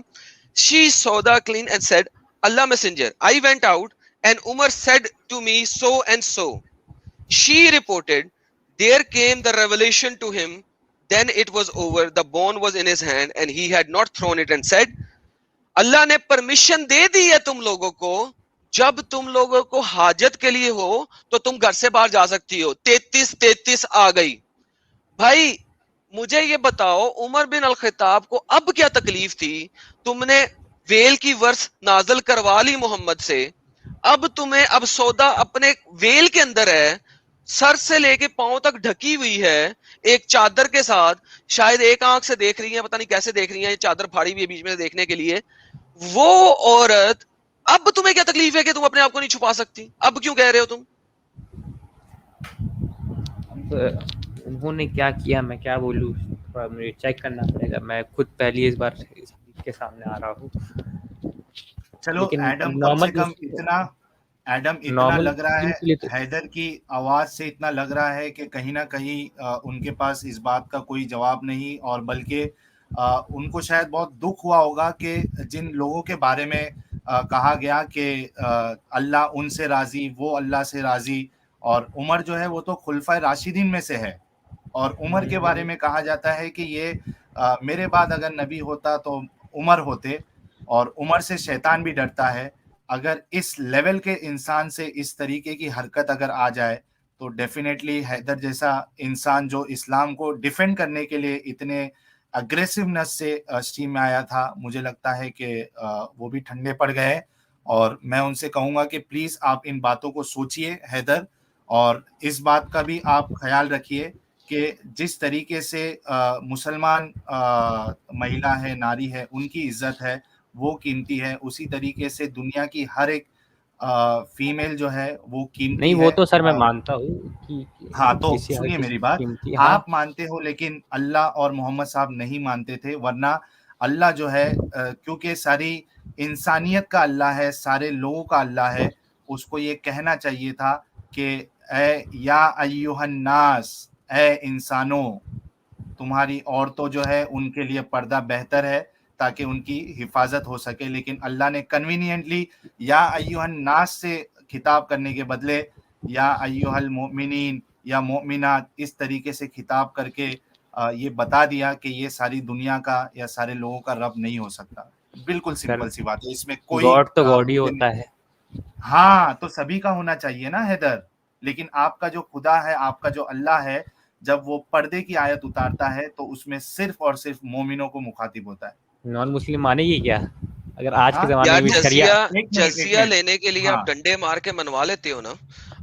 She saw the clean and said, Allah messenger, I went out and Umar said to me so and so. She reported, there came the revelation to him, then it was over, the bone was in his hand and he had not thrown it, and said, अल्लाह ने permission दे दी है तुम लोगों को, जब तुम लोगों को हाजत के लिए हो तो तुम घर से बाहर जा सकती हो। 33 आ गई। भाई मुझे ये बताओ, उमर बिन अल खिताब को अब क्या तकलीफ थी? तुमने वेल की वर्स नाजल करवा ली मोहम्मद से, अब तुम्हें, अब सौदा अपने वेल के अंदर है, सर से लेके पांव तक ढकी हुई है एक चादर के साथ, शायद एक आंख से देख रही है, पता नहीं कैसे देख रही है, चादर फाड़ी हुई है बीच में से देखने के लिए। वो औरत, अब तुम्हें क्या तकलीफ है कि तुम अपने आप को नहीं छुपा सकती? अब क्यों कह रहे हो तुम? अब उन्होंने क्या किया, मैं क्या बोलूं, थोड़ा मुझे चेक करना पड़ेगा। मैं खुद पहली इस बार के सामने आ रहा हूँ। चलो लेकिन एडम, कम नॉर्मल से कम इतना, एडम इतना नॉर्मल लग रहा है, के लिए तो हैदर की आवाज से इतना लग रहा है कि कहीं ना कहीं उनके पास इस बात का कोई जवाब नहीं, और बल्कि उनको शायद बहुत दुख हुआ होगा कि जिन लोगों के बारे में कहा गया कि अल्लाह उनसे राजी, वो अल्लाह से राजी, और उमर जो है वो तो खुलफा राशिदीन में से है, और उमर के बारे में कहा जाता है कि ये मेरे बाद अगर नबी होता तो उमर होते, और उमर से शैतान भी डरता है। अगर इस लेवल के इंसान से इस तरीके की हरकत अगर आ जाए तो डेफिनेटली हैदर जैसा इंसान जो इस्लाम को डिफेंड करने के लिए इतने अग्रेसिवनेस से स्ट्रीम में आया था, मुझे लगता है कि वो भी ठंडे पड़ गए। और मैं उनसे कहूंगा कि प्लीज आप इन बातों को सोचिए हैदर, और इस बात का भी आप ख्याल रखिए कि जिस तरीके से मुसलमान महिला है, नारी है, उनकी इज्जत है, वो कीमती है, उसी तरीके से दुनिया की हर एक फीमेल जो है वो कीमती नहीं, है। वो तो सर मैं मानता हूँ कि हाँ, तो किसी हर सुनिए किसी मेरी की बात, कीमती, हाँ। आप मानते हो लेकिन अल्लाह और मोहम्मद साहब नहीं मानते थे, वरना अल्लाह जो है क्योंकि सारी इंसानियत का अल्लाह है, सारे लोगों का अल्लाह है, उसको ये कहना चाहिए था कि ए या अय्युहन नास, ए इंसानों, तुम्हारी औरतों जो है उनके लिए पर्दा बेहतर है ताकि उनकी हिफाजत हो सके। लेकिन अल्लाह ने कन्वीनियंटली या अय्युहन नास से खिताब करने के बदले या अय्युहल मोमिनीन या मोमिनात इस तरीके से खिताब करके ये बता दिया कि ये सारी दुनिया का या सारे लोगों का रब नहीं हो सकता। बिल्कुल सिंपल सी बात है, इसमें कोई गॉड तो गॉड ही होता है। हाँ, तो सभी का होना चाहिए ना हैदर, लेकिन आपका जो खुदा है, आपका जो अल्लाह है, जब वो पर्दे की आयत उतारता है तो उसमें सिर्फ और सिर्फ मोमिनों को मुखातिब होता है। नॉन मुस्लिम मानेगी क्या? अगर आज के जमाने यार में जजिया लेने के लिए आप डंडे मार के मनवा लेते हो ना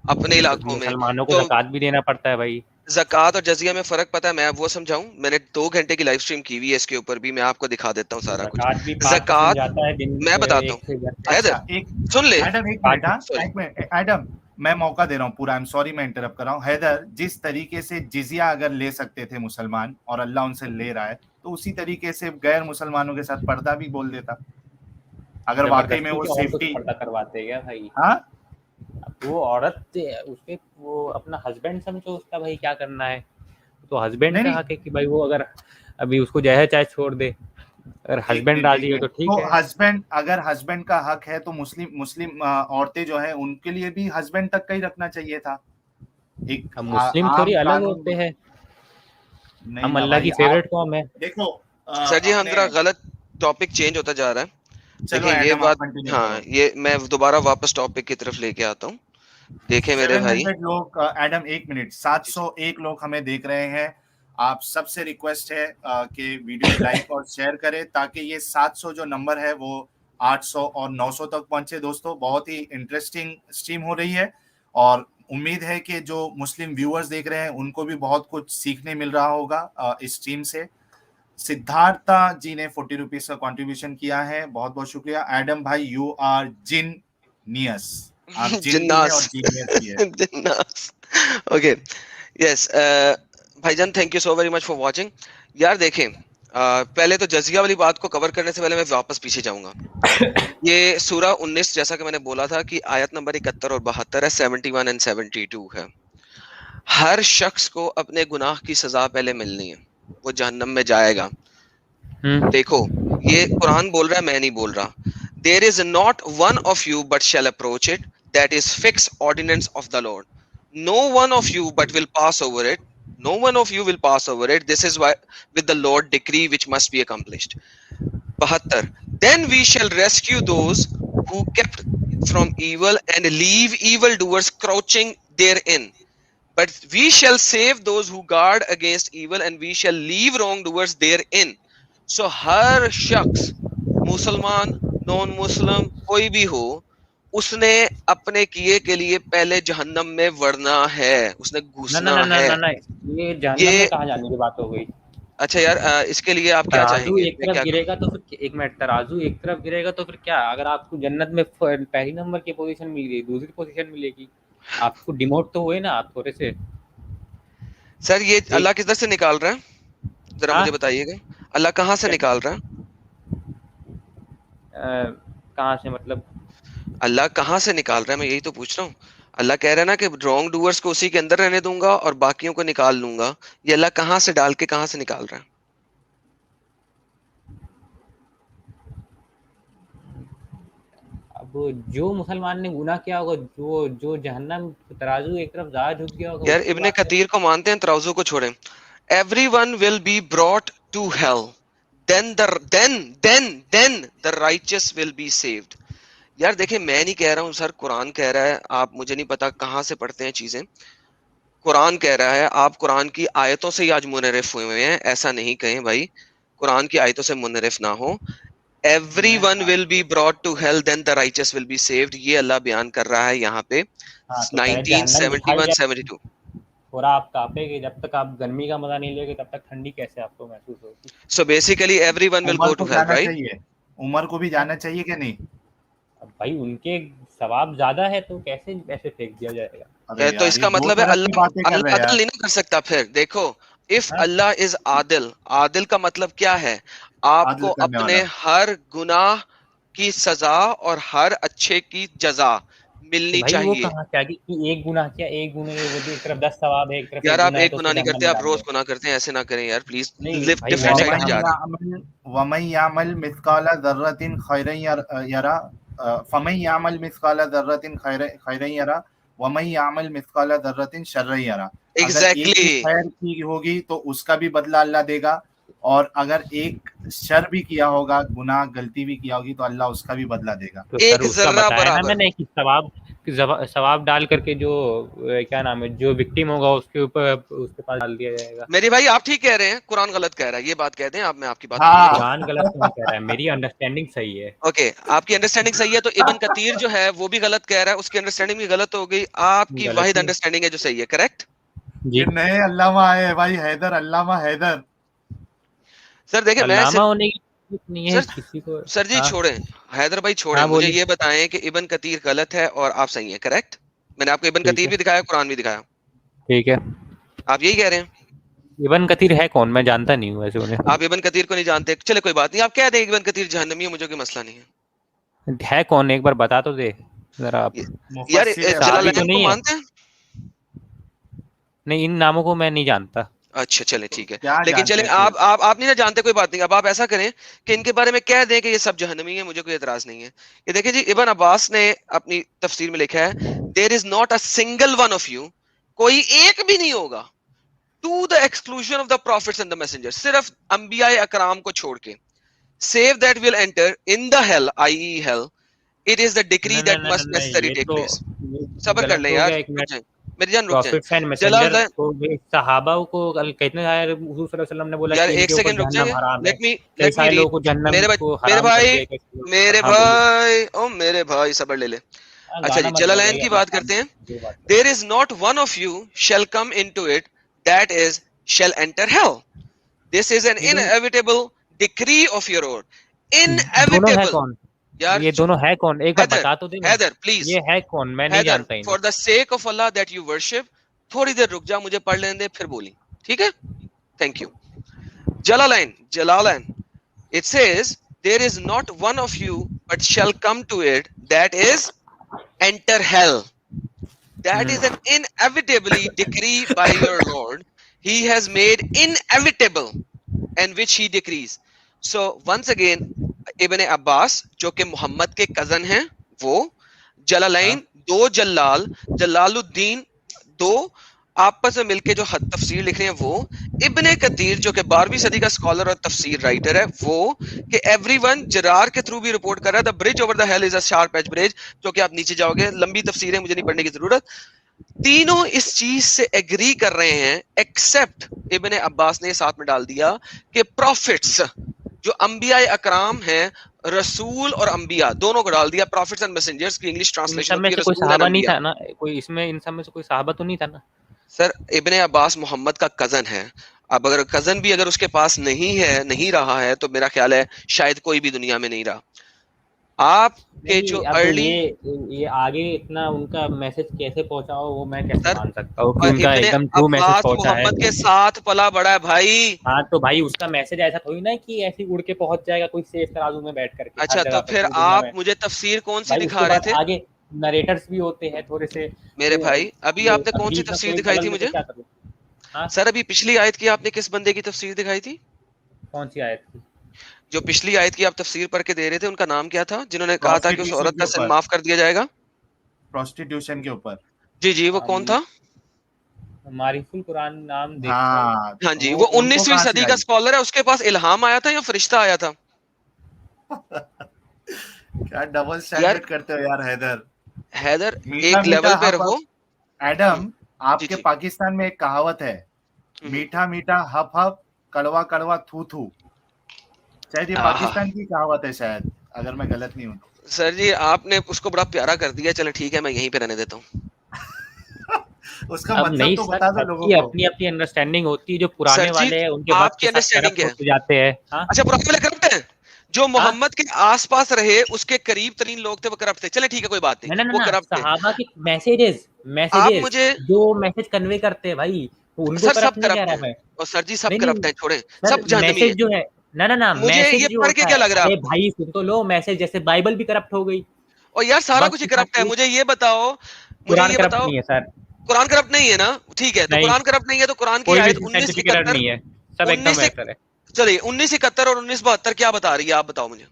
अपने इलाकों में, मुसलमानों को ज़कात भी देना पड़ता है भाई। ज़कात और जजिया में फर्क पता है? मैं वो समझाऊं, मैंने 2 घंटे की लाइव स्ट्रीम की हुई है इसके ऊपर भी, मैं आपको दिखा देता हूँ सारा कुछ। ज़कात मैं बताता हूँ, सुन ले एडम, मैं मौका दे रहा हूँ पूरा, आई एम सॉरी मैं इंटरप्ट कर रहा हूँ। हैदर, जिस तरीके से जिजिया अगर ले सकते थे मुसलमान और अल्लाह उनसे ले रहा है, तो उसी तरीके से गैर मुसलमानों के साथ पर्दा भी बोल देता, अगर वाकई में वो सेफ्टी पर्दा करवाते क्या भाई? हाँ, वो औरत उसके, वो अपना हस्बैंड समझो उसका, भाई क्या करना है, तो हस्बैंड का हक है कि भाई वो अगर अभी उसको चाहे छोड़ दे, अगर हस्बैंड राजी हो तो ठीक है। हस्बैंड, अगर हस्बैंड का हक है तो मुस्लिम औरतें जो है उनके लिए भी हस्बैंड तक का ही रखना चाहिए था। एक मुस्लिम थोड़ी अलग होते हैं, हम अल्लाह की फेवरेट कौम है। देखो सर जी, हम जरा गलत टॉपिक चेंज होता जा रहा है, देखिए ये बात, हाँ ये मैं दोबारा वापस टॉपिक की तरफ लेके आता हूँ। देखे मेरे भाई लोग, एडम 1 मिनट, 701 लोग हमें देख रहे हैं। आप सबसे रिक्वेस्ट है कि वीडियो लाइक और शेयर करें ताकि ये 700 जो नंबर है वो 800 और 900 तक पहुंचे। दोस्तों, बहुत ही इंटरेस्टिंग स्ट्रीम हो रही है और उम्मीद है कि जो मुस्लिम व्यूअर्स देख रहे हैं उनको भी बहुत कुछ सीखने मिल रहा होगा इस स्ट्रीम से। सिद्धार्था जी ने 40 रुपीज का कंट्रीब्यूशन किया है, बहुत बहुत शुक्रिया। एडम भाई यू आर जीनियस, आप जिन भी हैं और जीनियस भी है। जिन्नास। ओके, यस भाईजान, thank you so very much for watching. यार देखें, पहले तो जजिया वाली बात को कवर करने से पहले मैं वापस पीछे जाऊंगा। ये सूरा 19, जैसा कि मैंने बोला था कि आयत नंबर 71 और 72 है, 71 एंड 72 है। हर शख्स को अपने गुनाह की सजा पहले मिलनी है, वो जहन्नम में जाएगा। देखो, ये कुरान बोल रहा है, मैं नहीं बोल रहा। There is not one of you but shall approach it, that is fixed ordinance of the Lord. No one of you but will pass over it. No one of you will pass over it. This is why with the Lord decree which must be accomplished. 72. Then we shall rescue those who kept from evil and leave evildoers crouching therein. But we shall save those who guard against evil and we shall leave wrongdoers therein. So हर शख्स, मुसलमान, non Muslim, कोई भी हो, उसने अपने किए के लिए पहले जहन्नम में वरना है, उसने घुसना है। ये जहन्नम में कहाँ जाने की बात हो गई? अच्छा यार, इसके लिए आप क्या चाहेंगे? एक तरफ गिरेगा तो फिर, एक मिनट, तराजू एक तरफ गिरेगा तो फिर क्या? अगर आपको जन्नत में पहली नंबर की पोजीशन मिल गई, दूसरी पोजीशन मिलेगी, आपको डिमोट तो हुए ना आप थोड़े से। सर ये अल्लाह किधर से निकाल रहा है, जरा मुझे बताइएगा, अल्लाह कहाँ से निकाल रहा है? कहाँ से मतलब? अल्लाह कहाँ से निकाल रहा है, मैं यही तो पूछ रहा हूँ। अल्लाह कह रहा है ना कि रॉन्ग डूअर्स को उसी के अंदर रहने दूंगा और बाकियों को निकाल लूंगा। ये अल्लाह कहाँ से डाल के कहाँ से निकाल रहा है? अब जो मुसलमान ने गुनाह किया होगा, जो जहन्नम, तराजू एक तरफ ज़्यादा झुक गया होगा। यार इब्ने कतीर को मानते हैं, तराजू को छोड़ें। Everyone will be brought to hell, then the righteous will be saved. यार देखिए, मैं नहीं कह रहा हूँ सर, कुरान कह रहा है, आप मुझे नहीं पता कहाँ से पढ़ते हैं चीजें। कुरान कह रहा है, आप कुरान की आयतों से ही आज मुनरिफ हुए हैं, ऐसा नहीं कहें भाई, कुरान की आयतों से मुनरिफ ना हो। Everyone will be brought to hell, then the righteous will be saved, ये अल्लाह बयान कर रहा है यहाँ पे 1971-72। और आप कांपेंगे जब तक आप गर्मी का मजा नहीं लेंगे, तब तक ठंडी कैसे आपको महसूस होगी? So basically everyone will go to hell, right? Umar को भी जाना चाहिए क्या नहीं? अब भाई उनके सवाब ज्यादा है तो कैसे ऐसे फेंक दिया जाएगा? तो इसका मतलब है अल्लाह अदल नहीं कर सकता। फिर देखो, if Allah is Adil, Adil का मतलब क्या है? आपको अपने हर गुनाह की सजा और हर अच्छे की जजा मिलनी चाहिए। वो कहाँ क्या कि एक गुनाह किया, एक गुनाह वो एक तरफ 10 सवाब है, एक तरफ यार आप एक गुनाह नहीं करते, आप रोज गुनाह करते हैं, ऐसे ना करें यार प्लीज। लिव डिफरेंट साइड जा रहा है। वमन यामल मिस्काला ज़र्रतिन खैरन यरा, फमन यामल मिस्काला ज़र्रतिन खैरन यरा, वमन यामल मिस्काला ज़र्रतिन शर्रन यरा। एग्जैक्टली, खैर की होगी तो उसका भी बदला अल्लाह देगा, और अगर एक शर भी किया होगा, गुनाह गलती भी किया होगी, तो अल्लाह उसका भी बदला देगा। तो एक जर्रा बराबर मैंने कि सवाब डाल करके जो क्या नाम है, जो विक्टिम होगा उसके ऊपर उसके पास डाल दिया जाएगा। मेरे भाई आप ठीक कह रहे हैं, कुरान गलत कह रहा है, ये बात कहते हैं आप, मैं आपकी बात कुरान गलत नहीं कह रहा है, मेरी अंडरस्टैंडिंग सही है। ओके, आपकी अंडरस्टैंडिंग सही है, तो इब्न कतीर जो है वो भी गलत कह रहा है, उसकी अंडरस्टैंडिंग भी गलत हो गई, आपकी वाहिद अंडरस्टैंडिंग है जो सही है, करेक्ट जी? नहीं, अल्लामा है भाई, हैदर, अल्लामा हैदर। सर देखिए, मैं होने की नहीं है किसी को। सर जी छोड़ें, हैदर भाई छोड़ें, मुझे ये बताएं कि इब्न कतीर गलत है और आप सही हैं, करेक्ट? मैंने आपको इब्न कतीर भी दिखाया, कुरान भी दिखाया, ठीक है? आप यही कह रहे हैं? इब्न कतीर है कौन? मैं जानता नहीं हूँ वैसे उन्हें। आप इब्न कतीर को नहीं जानते, चले कोई बात नहीं, आप कह दें इब्न कतीर जहन्नमी है, मुझे कोई मसला नहीं है कौन, एक बार बता तो दे जरा आप। यार जलालैन को मानते हैं? नहीं, इन नामों को मैं नहीं जानता। अच्छा चले ठीक है, लेकिन चले आप नहीं ना जानते, कोई बात नहीं। अब आप ऐसा करें कि इनके बारे में कह दें कि ये सब जहन्नमी है, मुझे कोई एतराज नहीं है। ये देखिए जी, इब्न अब्बास ने अपनी तफसीर में लिखा है, there is not a single one of you, कोई एक भी नहीं होगा, to the exclusion of the prophets and the messenger, सिर्फ अंबिया अकराम को छोड़ के, save that will enter in the hell, I hell, it is the decree that must necessary take place. सबर कर ले यार, मेरी जान रुक जाए। जलाल सहाबा को कितने हुजूर सल्लल्लाहु अलैहि वसल्लम ने बोला यार एक सेकंड रुक जाए, लेट मी मेरे भाई ओ मेरे भाई सबर ले ले। अच्छा जी, जलालैन की बात करते हैं। ये बात तो there is not one of you shall come into it that is shall enter hell. This is an ये दोनों inevitable decree of your Lord. दोनों है Inevitable. कौन? यार ये दोनों है कौन? एक बार हैदर, बता तो दे मुझे। हैदर प्लीज, ये है कौन? मैं नहीं हैदर जानता इन्हें। For the sake of Allah that you worship, थोड़ी देर रुक जा, मुझे पढ़ लेने दे फिर बोली, ठीक है? Thank you. Jalalan, it says there is not one of you but shall come to it that is enter hell. That is an inevitably decree by your Lord. He has made inevitable and which he decrees. So once again इब्न अब्बास जो कि मोहम्मद के cousin हैं, वो जलालैन दो जलाल जलालुद्दीन दो आपस में मिलके जो तफसीर लिख रहे हैं, वो इब्ने कतीर जो कि 12वीं सदी का स्कॉलर और तफसीर राइटर है, वो कि एवरीवन जरार के थ्रू भी रिपोर्ट कर रहा है the bridge over the hell is a sharp edge bridge, जो कि आप नीचे जाओगे, लंबी तफसीर है, मुझे नहीं पढ़ने की जरूरत। तीनों इस चीज से एग्री कर रहे हैं एक्सेप्ट इब्ने अब्बास ने साथ में डाल दिया कि प्रॉफिट्स जो अंबिया अकराम हैं, रसूल और अंबिया दोनों को डाल दिया, प्रॉफिट्स एंड मैसेंजर्स की इंग्लिश ट्रांसलेशन होती है कोई रसूल सहाबा एंड नहीं अंबिया। था ना, कोई इसमें इन सब में से कोई सहाबा तो नहीं था ना? सर इब्ने अब्बास मोहम्मद का कजन है, अब अगर कजन भी अगर उसके पास नहीं है, नहीं रहा है, तो मेरा ख्याल है शायद कोई भी दुनिया में नहीं रहा। आपके जो अब अर्ली ये आगे इतना उनका मैसेज कैसे पहुंचाओ वो मैं कैसे सर, मान सकता हूँ कि उनका इब्ने एकदम ट्रू मैसेज अब्बास पहुंचा है? मोहम्मद के साथ पला बड़ा है भाई। हाँ तो भाई उसका मैसेज ऐसा थोड़ी ना कि ऐसे उड़ के पहुंच जाएगा कोई सेफ तराजू में बैठ करके। अच्छा तो फिर आप मुझे तफसीर कौन सी दिखा रहे थे? आगे नरेटर्स भी होते हैं थोड़े से मेरे भाई, अभी आपने कौन सी तफसीर दिखाई थी मुझे? सर अभी पिछली आयत की आपने किस बंदे की तफसीर दिखाई थी? कौन सी आयत की? जो पिछली आयत की आप तफसीर पढ़ के दे रहे थे, उनका नाम क्या था जिन्होंने कहा था कि उस औरत का सिन माफ कर दिया जाएगा? प्रोस्टिट्यूशन के ऊपर। जी जी, वो कौन था? मारिफुल कुरान नाम हाँ जी, वो 19वीं सदी का स्कॉलर है, उसके पास इल्हाम आया था या फरिश्ता आया था? क्या डबल स्टैंडर्ड करते हो यार हैदर एक लेवल पे रहो। एडम, आपके पाकिस्तान में एक कहावत है, मीठा मीठा हप हप, कड़वा कड़वा थू थू। शायद ये पाकिस्तान की कहावत है शायद, अगर मैं गलत नहीं हूँ। सर जी आपने उसको बड़ा प्यारा कर दिया, चलो ठीक है मैं यहीं पे रहने देता हूँ। उसका मतलब तो बता दो लोगों को। अपनी अपनी अंडरस्टैंडिंग होती है, जो पुराने वाले हैं उनके बाद आपकी अंडरस्टैंडिंग क्या है? जाते हैं। अच्छा पुराने वाले करप्ट हैं, जो मोहम्मद के आसपास रहे उसके करीब तरीन लोग थे वो करप्ट थे। चले ठीक है कोई बात नहीं, वो करप्ट थे। सहाबा के मैसेजेस आप मुझे जो मैसेज कन्वे करते हैं भाई, उनको सर सब करप्ट नहीं कह रहा करप्ट मैं। और सर जी सब करप्ट हैं, छोड़े सब जहन्नमी मैसेज जो है ना मुझे ये पढ़ के क्या लग रहा है आपको? भाई सुन तो लो, मैसेज जैसे बाइबल भी करप्ट हो गई और यार सारा कुछ करप्ट है। मुझे ये बताओ, नहीं है सर, कुरान करप्ट नहीं है ना? ठीक है, तो कुरान करप्ट नहीं है तो कुरान की आयत 1971 नहीं है, सब एकदम बेहतर है। चलिए 1971 और 1972 क्या बता रही है, आप बताओ मुझे।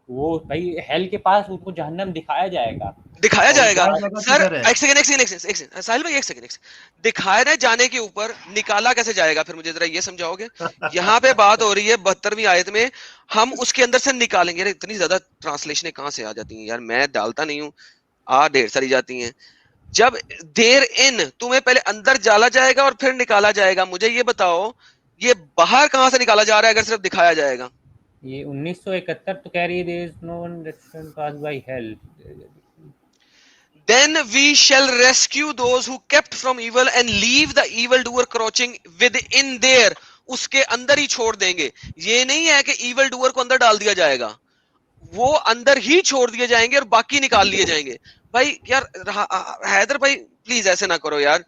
वो भाई हेल के पास उनको जहन्नम दिखाया जाएगा सर एक सेकंड साहिल भाई, एक सेकंड दिखाया जाने के ऊपर निकाला कैसे जाएगा फिर, मुझे जरा ये समझाओगे? यहाँ पे बात हो रही है 72वीं आयत में, हम उसके अंदर से निकालेंगे। अरे इतनी ज्यादा ट्रांसलेशनें कहाँ से आ जाती हैं यार, मैं डालता नहीं हूँ, ढेर सारी जाती हैं। जब देर इन तुम्हें पहले अंदर डाला जाएगा और फिर निकाला जाएगा, मुझे ये बताओ ये बाहर कहाँ से निकाला जा रहा है अगर सिर्फ दिखाया जाएगा? ये 1971 तो कह रही है there is no one passed by hell. Then we shall rescue those who kept from evil and leave the evil doer crouching within there. उसके अंदर ही छोड़ देंगे। ये नहीं है कि evil doer को अंदर डाल दिया जाएगा, वो अंदर ही छोड़ दिए जाएंगे और बाकी निकाल लिए जाएंगे। भाई यार हैदर भाई प्लीज ऐसे ना करो यार,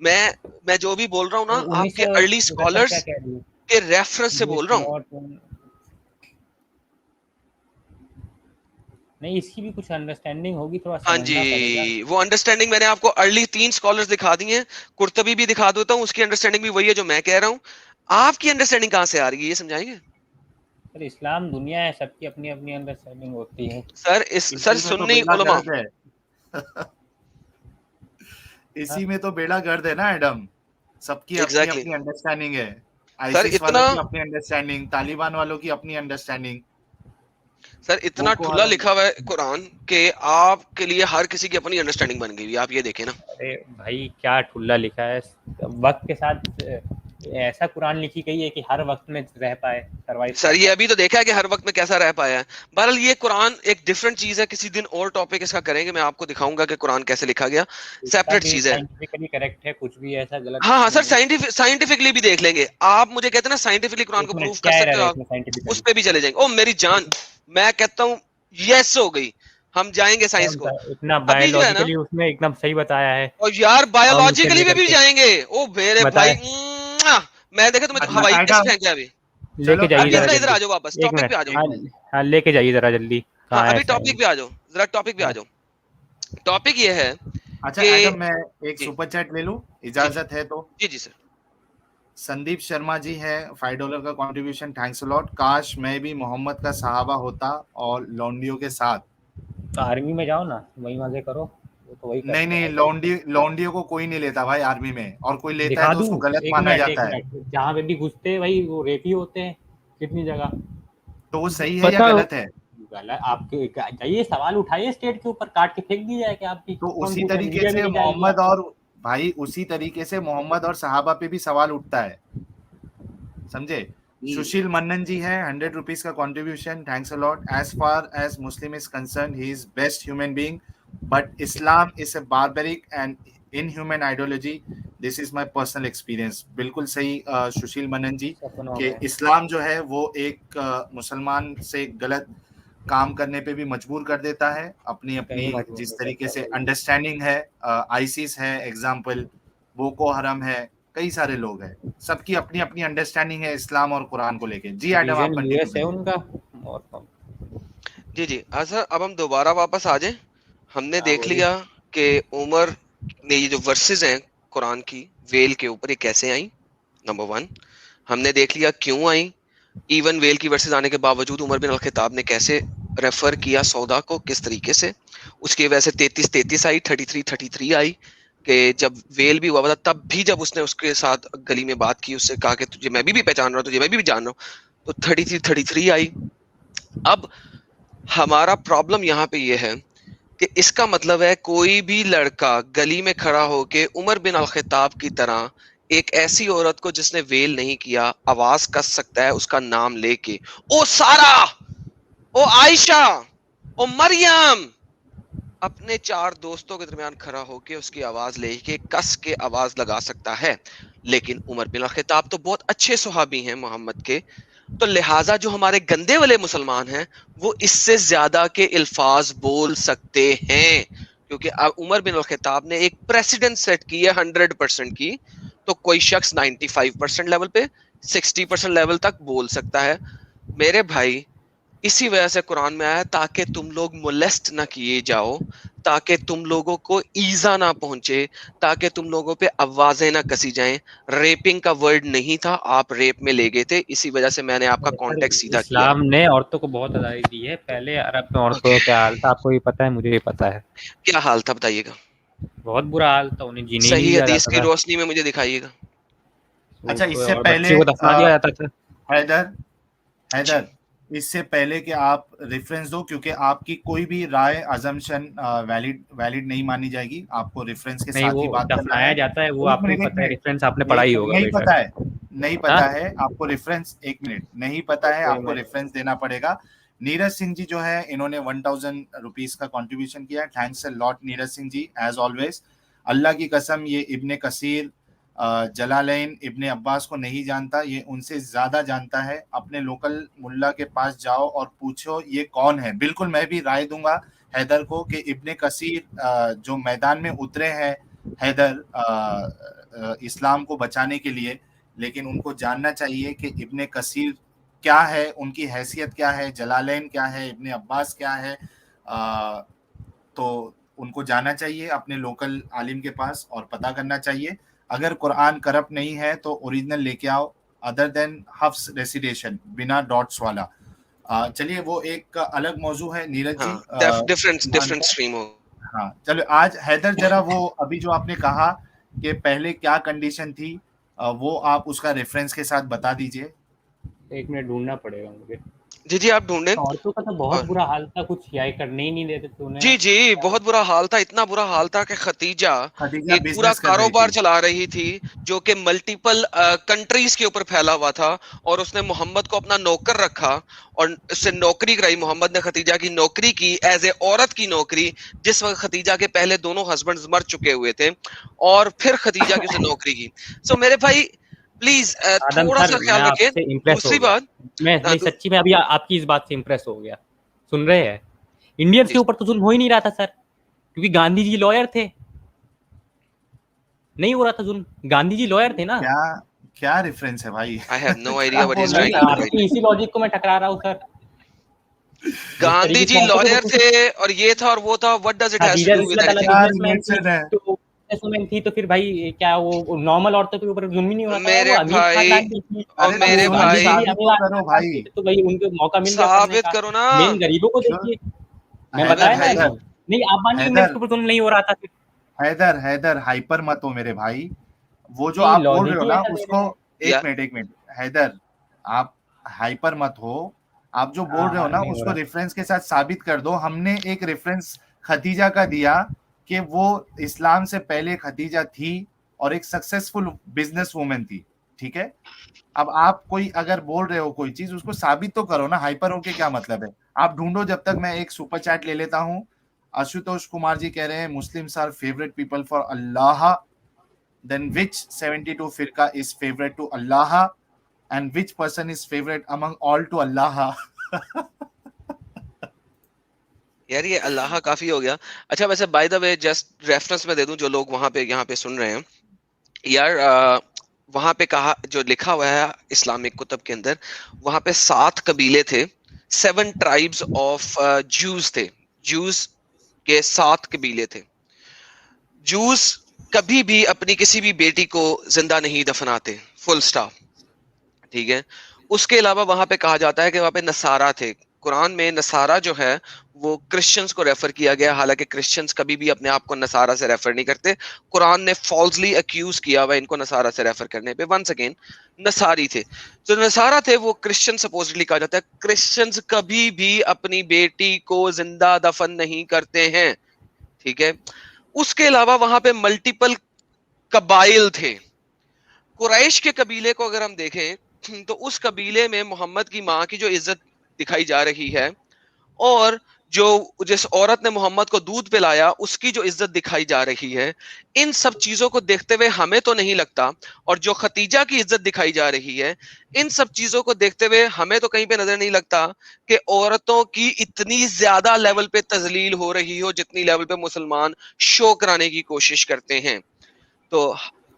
मैं जो भी बोल रहा हूँ ना आपके अर्ली स्कॉलर्स के रेफरेंस से बोल रहा हूँ। नहीं इसकी भी कुछ अंडरस्टैंडिंग होगी थोड़ा। हाँ जी, वो अंडरस्टैंडिंग मैंने आपको अर्ली 3 स्कॉलर्स दिखा दिए हैं, कुर्तबी भी दिखा देता हूँ, उसकी अंडरस्टैंडिंग भी वही है जो मैं कह रहा हूँ। आपकी अंडरस्टैंडिंग कहाँ से आ रही है ये समझाएंगे? सर इस्लाम दुनिया है, सबकी अपनी अपनी अंडरस्टैंडिंग होती है सर सुन्नी उलमा इसी में तो बेड़ा गर्द है ना एडम, सबकी अपनी अंडरस्टैंडिंग है। सर इतना अपनी अंडरस्टैंडिंग, तालिबान वालों की अपनी अंडरस्टैंडिंग। सर इतना ठुला लिखा हुआ है कुरान के, आपके लिए हर किसी की अपनी अंडरस्टैंडिंग बन गई, आप ये देखें ना। अरे भाई क्या ठुल्ला लिखा है, वक्त के साथ ऐसा कुरान लिखी गई है कि हर वक्त में रह पाए, सर्वाइव सर ये अभी तो देखा है कि हर वक्त में कैसा रह पाया है। बहरहाल ये कुरान एक डिफरेंट चीज है, किसी दिन और टॉपिक इसका करेंगे, मैं आपको दिखाऊंगा कि कुरान कैसे लिखा गया, सेपरेट चीज है। साइंटिफिकली करेक्ट है, कुछ भी ऐसा गलत हाँ हाँ सर, नहीं है। साइंटिफिकली भी देख लेंगे। आप मुझे कहते हैं ना साइंटिफिकली कुरान को एक मिनट, प्रूफ क्या कर error सकते हो है आप, इसमें scientifically? उस पे भी चले जाएंगे। ओ मेरी जान, मैं कहता हूँ यस हो गई, हम जाएंगे साइंस को। इतना अभी जो है ना, बायोलॉजिकली उसमें एकदम सही बताया है। और यार हम बायोलॉजिकली उसे में भी लेकर के जाएंगे। ओ मेरे भाई, बताए, मैं देखे तुम्हें अच्छा, हवाई जहाज एडम, फेंक दिया अभी। चलो लेके जाइए अभी जरा जरा इधर जल्दी। आ जाओ, वापस एक टॉपिक मिनट, पे आ जाओ। हाँ हाँ, लेके जाइए जरा जल्दी। हाँ कहाँ है अभी टॉपिक पे आ जाओ, जरा टॉपिक पे आ जाओ। टॉपिक ये है अच्छा कि एडम, मैं एक जी सुपर चैट ले लूं, जी इजाजत है तो? जी जी सर। संदीप शर्मा जी है, $5 का कंट्रीब्यूशन, थैंक्स अ लॉट। काश मैं भी मोहम्मद का सहाबा होता और लौंडियों के साथ। तो आर्मी में जाओ ना, वही मजे करो, वो तो वही नहीं करते हैं नहीं, आजकल। लौंडियों को कोई नहीं लेता भाई आर्मी में, और कोई लेता है दिखा तो दूं? उसको गलत एक माना मिनट एक जाता है। मिनट, जहाँ पे भी घुसते हैं भाई वो रेप ही होते हैं कितनी जगह। तो वो सही है या पता गलत है? गलत? आपके जाइए, सवाल उठाइए, स्टेट के ऊपर काट के फेंक दिया जाए कि आप भी तो कौन उसी पूछ रहा है, तरीके मीडिया भी से नहीं जाएगी मोहम्मद आपको। और भाई उसी तरीके से मोहम्मद और सहाबा पे भी सवाल उठता है, समझे? सुशील मन्नन जी है, ₹100 का contribution, thanks a lot. As far as Muslim is concerned, he is best human being, but Islam is a barbaric and inhuman ideology, this is my personal experience. बिल्कुल सही सुशील मन्नन जी, सपनों कि में इस्लाम जो है वो एक मुसलमान से गलत काम करने पे भी मजबूर कर देता है। अपनी अपनी कहीं मजबूर जिस नहीं तरीके करता से भाई। अंडरस्टैंडिंग है, आईसिस है एग्जाम्पल, बोको हरम है, कई सारे लोग हैं, सबकी अपनी अपनी अंडरस्टैंडिंग है इस्लाम और कुरान को लेके। जी एडम, आप रीजन कंटिन्यू यूएस है करिए। उनका। और कम। जी जी सर, अब हम दोबारा वापस आ जाए। हमने हाँ देख बोलिए। लिया कि उमर ने ये जो वर्सेस हैं कुरान की वेल के ऊपर, ये कैसे आई, नंबर वन। हमने देख लिया क्यों आई, इवन वेल की वर्सेस आने के बावजूद उमर बिन अल खिताब ने कैसे रेफर किया सौदा को, किस तरीके से। उसकी वजह से 33 आई, 33 आई, कि जब वेल भी हुआ था तब भी जब उसने उसके साथ गली में बात की, उससे कहा कि तुझे मैं भी पहचान रहा हूँ, तुझे मैं भी जान रहा हूँ, तो 33 आई। अब हमारा प्रॉब्लम यहाँ पे ये है कि इसका मतलब है कोई भी लड़का गली में खड़ा होके उमर बिन अल खिताब की तरह एक ऐसी औरत को जिसने वेल नहीं किया आवाज कस सकता है उसका नाम लेके, ओ सारा, ओ आयशा, ओ मरियम, अपने चार दोस्तों के दरमियान खड़ा होके उसकी आवाज लेके कस के आवाज लगा सकता है। लेकिन उमर बिन अल खिताब तो बहुत अच्छे सुहाबी हैं मोहम्मद के, तो लिहाजा जो हमारे गंदे वाले मुसलमान हैं वो इससे ज्यादा के अल्फाज बोल सकते हैं, क्योंकि अब उमर बिन अल-खिताब ने एक प्रेसिडेंट सेट की है 100% की, तो कोई शख्स 95% लेवल पे 60% लेवल तक बोल सकता है। मेरे भाई इसी वजह से कुरान में आया ताकि तुम लोग मोलेस्ट ना किए जाओ, ताकि तुम लोगों को ईजा ना पहुंचे, ताकि तुम लोगों पे आवाजें ना कसी जाएं। रेपिंग का वर्ड नहीं था, आप रेप में ले गए थे, इसी वजह से मैंने आपका सर, कॉन्टेक्स्ट सीधा किया है। इस्लाम ने औरतों को बहुत आज़ादी दी है। पहले अरब में औरतों ओके, का क्या हाल था आपको भी पता है, मुझे भी पता है। क्या हाल था बताइएगा, बहुत बुरा हाल था, उन्हें जीने ही नहीं सही दिया हदीस जाता की था। रोशनी में मुझे दिखाइएगा। अच्छा, इससे और पहले बच्चे को दफना दिया जाता था। हैदर, जी हैदर, इससे पहले कि आप रेफरेंस दो, क्योंकि आपकी कोई भी राय अजम्पशन वैलिड वैलिड नहीं मानी जाएगी, आपको रेफरेंस के नहीं, साथ वो ही बात करना दफनाया है। जाता है, वो एक आपको भी मिनट, एक पता है, मिनट, रेफरेंस आपने पढ़ा ही एक होगा नहीं पता बेशक। है, नहीं हाँ, पता है आपको रेफरेंस, एक मिनट, नहीं पता है कोई आपको मैं रेफरेंस देना पड़ेगा। नीरज सिंह जी जो है, इन्होंने ₹1000 का कंट्रीब्यूशन किया, thanks a lot Neeraj Singh ji, as always. Allah की कसम, ये इब्ने कसीर जलालैन इब्ने अब्बास को नहीं जानता, ये उनसे ज्यादा जानता है। अपने लोकल मुल्ला के पास जाओ और पूछो ये कौन है। बिल्कुल, मैं भी राय दूंगा हैदर को कि इब्ने कसीर जो मैदान में उतरे हैं हैदर इस्लाम को बचाने के लिए, लेकिन उनको जानना चाहिए कि इब्ने कसीर क्या है, उनकी हैसियत क्या है, जलालैन क्या है, इब्ने अब्बास क्या है। तो उनको जाना चाहिए अपने लोकल आलिम के पास और पता करना चाहिए। अगर कुरान करप्ट नहीं है तो ओरिजिनल लेके आओ, अदर देन हफ्स रेसिडेशन बिना डॉट्स वाला। चलिए, वो एक अलग मौजू है नीरज जी, हाँ, डिफरेंट ईमान डिफरेंट का। स्ट्रीम हो। हाँ चलो, आज हैदर जरा वो अभी जो आपने कहा कि पहले क्या कंडीशन थी, वो आप उसका रेफरेंस के साथ बता दीजिए। 1 मिनट ढूंढना पड़ेगा मुझे। जी आप ढूंढें। औरतों का तो बहुत और बुरा हाल था, कुछ याय करने ही नहीं देते थे उन्हें। जी बहुत बुरा हाल था, इतना बुरा हाल था कि खदीजा खदीजा एक पूरा बिजनेस कर रही कारोबार थी। चला रही थी जो कि मल्टीपल कंट्रीज के ऊपर फैला हुआ था, और उसने मोहम्मद को अपना नौकर रखा और उससे नौकरी कराई। मोहम्मद ने खदीजा की नौकरी की, एज ए औरत की नौकरी, जिस वक्त खदीजा के पहले दोनों हस्बैंड्स मर चुके हुए थे, और फिर खदीजा की उसे नौकरी की। सो मेरे भाई प्लीज आदम थोड़ा सर, सा मैं ख्याल रखें। आपसे इम्प्रेस हो दूसरी गया। बात मैं नहीं, सच्ची में अभी आपकी इस बात से इम्प्रेस हो गया। सुन रहे हैं, इंडियंस के ऊपर तो जुल्म हो ही नहीं रहा था सर, क्योंकि गांधी जी लॉयर थे। नहीं हो रहा था जुल्म, गांधी जी लॉयर थे ना। क्या क्या रेफरेंस है भाई? आई हैव नो क्या आइडिया व्हाट इज बोल रहे ट्राइंग नहीं, टू हैं प्रोवाइड। आपकी इसी लॉजिक को मैं टकरा रहा हूँ सर। जिस गांधी तरीके जी से औरतों को लॉयर कुछ थे और ये था और वो था, what does it has Khadija to do रज़ी विद अल्लाह ताला एनीथिंग? क्या बिजनेसमैन थी, रिलेशन है? तो बिजनेसवुमन थी, तो फिर भाई क्या वो नॉर्मल औरतों के ऊपर जुल्म ही नहीं हो रहा था? वो मेरे अमीर भाई खानदान की थी, और अरे अब तो मेरे वो जुल्म गांधी जी भाई भी साबित अमीर तो करो खानदान भाई। की थी, तो भाई उनको मौका मिल गया पढ़ने साबित का। करो ना। मेन गरीबों को जो देखिए। मैं अबे बताया ना भाई अभी। हैदर नहीं, आप मानिए मेरे हैदर ऊपर जुल्म नहीं हो रहा था फिर। हैदर हैदर हाइपर मत हो मेरे भाई। वो जो नहीं, आप बोल रहे लॉजिक हो ही ना ऐसा दे उसको, रहे हैं। या एक मिनट हैदर, आप हाइपर मत हो। आप जो बोल हाँ रहे हो हाँ, ना नहीं हो उसको रहा। रेफरेंस के साथ साबित कर दो। हमने एक रेफरेंस खदीजा का दिया कि वो इस्लाम से पहले खदीजा थी और एक सक्सेसफुल बिजनेस वुमेन थी, ठीक है। अब आप कोई अगर बोल रहे हो कोई चीज, उसको साबित तो करो ना। हाइपर होके क्या मतलब है? आप ढूंढो, जब तक मैं एक सुपर चैट ले लेता हूं। आशुतोष कुमार जी कह रहे हैं Muslims are favourite people for Allah, then which 72 फिरका is favourite to Allah, and which person is favourite among all to Allah? यार ये अल्लाह काफी हो गया। अच्छा वैसे by the way just reference में दे दूं जो लोग वहां पे यहाँ पे सुन रहे हैं, यार वहां पे कहा जो लिखा हुआ है इस्लामिक कुतब के अंदर, वहां पे 7 कबीले थे, 7 ट्राइब्स ऑफ जूस थे। जूस के 7 कबीले थे। जूस कभी भी अपनी किसी भी बेटी को जिंदा नहीं दफनाते, फुल स्टॉप। ठीक है। उसके अलावा वहां पे कहा जाता है कि वहां पे नसारा थे। कुरान में नसारा जो है वो क्रिश्चियंस को रेफर किया गया, हालांकि क्रिश्चियंस कभी भी अपने आप को नसारा से रेफर नहीं करते। कुरान ने फॉल्सली अक्यूज किया हुआ इनको नसारा से रेफर करने पे। वंस अगेन नसारी थे। जो नसारा थे वो क्रिश्चियन सपोजिटली कहा जाता है। क्रिश्चियंस कभी भी अपनी बेटी को जिंदा दफन नहीं करते हैं। ठीक है। उसके अलावा वहां पे मल्टीपल कबाइल थे। कुरैश के कबीले को अगर हम देखें तो उस कबीले में मोहम्मद की माँ की जो इज्जत दिखाई जा रही है, और जो जिस औरत ने मोहम्मद को दूध पिलाया उसकी जो इज्जत दिखाई जा रही है, इन सब चीजों को देखते हुए हमें तो नहीं लगता, और जो खतीजा की इज्जत दिखाई जा रही है, इन सब चीजों को देखते हुए हमें तो कहीं पे नजर नहीं लगता कि औरतों की इतनी ज्यादा लेवल पे तजलील हो रही हो जितनी लेवल पे मुसलमान शो कराने की कोशिश करते हैं। तो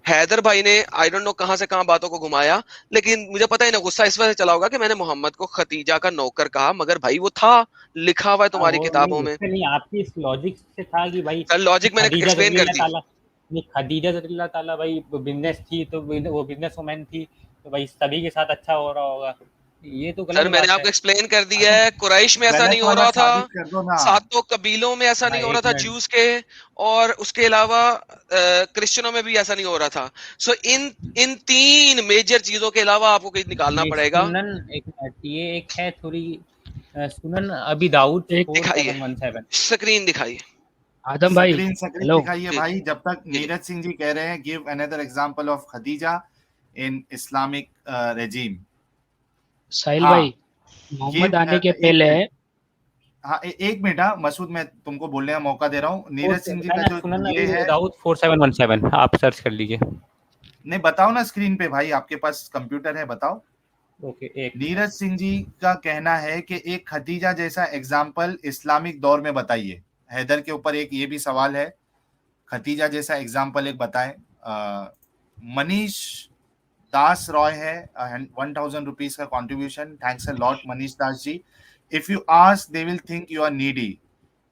हैदर भाई ने आई डोंट नो कहां से कहां बातों को घुमाया, लेकिन मुझे पता ही ना गुस्सा इस वजह से चला होगा कि मैंने मोहम्मद को खतीजा का नौकर कहा, मगर भाई वो था, लिखा हुआ है हाँ, तुम्हारी वो किताबों नहीं, में। उससे नहीं, आपकी इस लॉजिक से था कि भाई सर लॉजिक मैंने खदीजा एक्सप्लेन रज़ी कर अल्लाह दी। ताला, नहीं खदीजा रज़ी अल्लाह ताला भाई बिजनेस थी, तो वो बिजनेस वुमैन थी, तो भाई सभी के साथ अच्छा हो रहा होगा। ये तो सर गलत मैंने बात है। आपको एक्सप्लेन कर दिया अरे है, कुरैश में ऐसा गलत नहीं हो वाला रहा था, साबित कर दो ना। सातों कबीलों में ऐसा हाँ, नहीं हो रहा एक था मिनट। ज्यूज के, और उसके अलावा क्रिश्चियनों में भी ऐसा नहीं हो रहा था। सो इन इन 3 मेजर चीजों के अलावा आपको कहीं निकालना ये पड़ेगा। सुनन, एक मिनट, ये एक है थोड़ी सुनन अबी दाऊद एक दिखाइए, 4717। स्क्रीन दिखाइए। आदम भाई, स्क्रीन हेलो। दिखाइए जी भाई। जब तक जी जी। नीरज सिंह जी कह रहे हैं give another example of Khadija in Islamic regime. Sahil हाँ, भाई, मोहम्मद गिव आने के एक पहले मिनट। हाँ, एक मिनट। हाँ मसूद, मैं तुमको बोलने का मौका दे रहा हूँ। नीरज सिंह जी का जो सुनन ये अबी है, दाऊद 4717, आप सर्च कर लीजिए। नहीं बताओ ना स्क्रीन पे भाई, आपके पास कंप्यूटर है, बताओ। ओके, एक नीरज सिंह जी का कहना है कि एक खदीजा जैसा एग्जाम्पल इस्लामिक दौर में बताइए। हैदर के ऊपर एक ये भी सवाल है, खतीजा जैसा एग्जाम्पल एक बताएं। मनीष दास रॉय है, 1000 रुपीज का contribution. Thanks a lot Manish Das ji. If you ask they will think you are needy.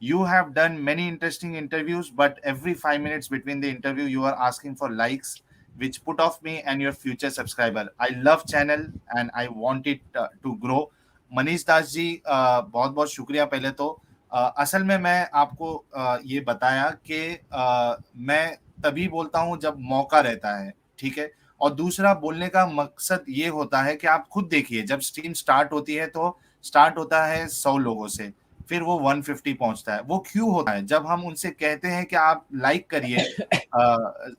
You have done many interesting interviews, but every 5 minutes between the interview, you are asking for likes, which put off me and your future subscriber. I love channel and I want it to grow. Manish Das ji, बहुत बहुत शुक्रिया। पहले तो असल में मैं आपको ये बताया कि मैं तभी बोलता हूँ जब मौका रहता है, ठीक है। और दूसरा बोलने का मकसद ये होता है कि आप खुद देखिए, जब स्ट्रीम स्टार्ट होती है तो स्टार्ट होता है 100 लोगों से, फिर वो 150 पहुंचता है। वो क्यों होता है? जब हम उनसे कहते हैं कि आप लाइक करिए,